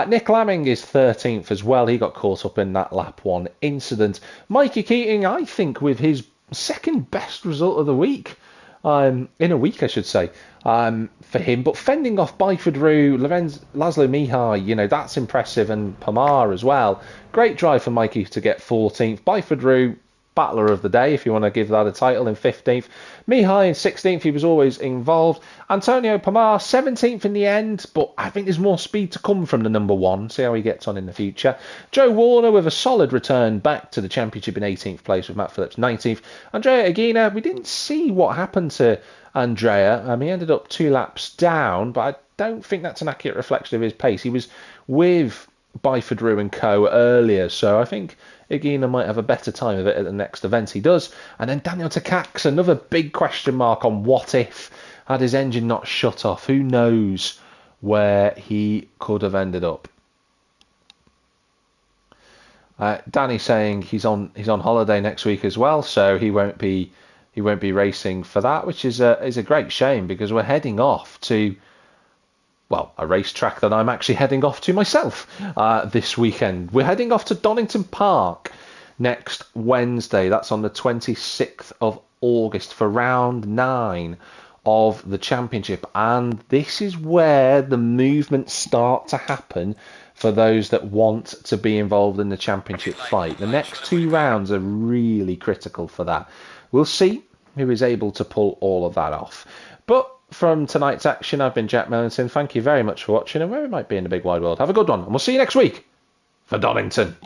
Nick Lamming is 13th as well. He got caught up in that lap 1 incident. Mikey Keating, I think, with his second best result of the week. In a week, I should say, for him. But fending off Byfordru, Laszlo Mihai, that's impressive, and Pomar as well. Great drive for Mikey to get 14th. Byfordru, battler of the day, if you want to give that a title, in 15th. Mihai in 16th, he was always involved. Antonio Pomar, 17th in the end, but I think there's more speed to come from the number 1. See how he gets on in the future. Joe Warner with a solid return back to the championship in 18th place with Matt Phillips 19th. Andrea Aguina, we didn't see what happened to Andrea. He ended up 2 laps down, but I don't think that's an accurate reflection of his pace. He was with Byfordru and co earlier, so I think Aguina might have a better time of it at the next event he does. And then Daniel Takacs, another big question mark on what if, had his engine not shut off. Who knows where he could have ended up. Danny saying he's on holiday next week as well, so he won't be he won't be racing for that, which is a great shame because we're heading off to, well, a racetrack that I'm actually heading off to myself this weekend. We're heading off to Donington Park next Wednesday. That's on the 26th of August for round 9 of the championship, and this is where the movements start to happen for those that want to be involved in the championship fight. The next 2 rounds are really critical for that. We'll see who is able to pull all of that off. But from tonight's action, I've been Jack Millington. Thank you very much for watching, and where we might be in the big wide world. Have a good one, and we'll see you next week for Donington.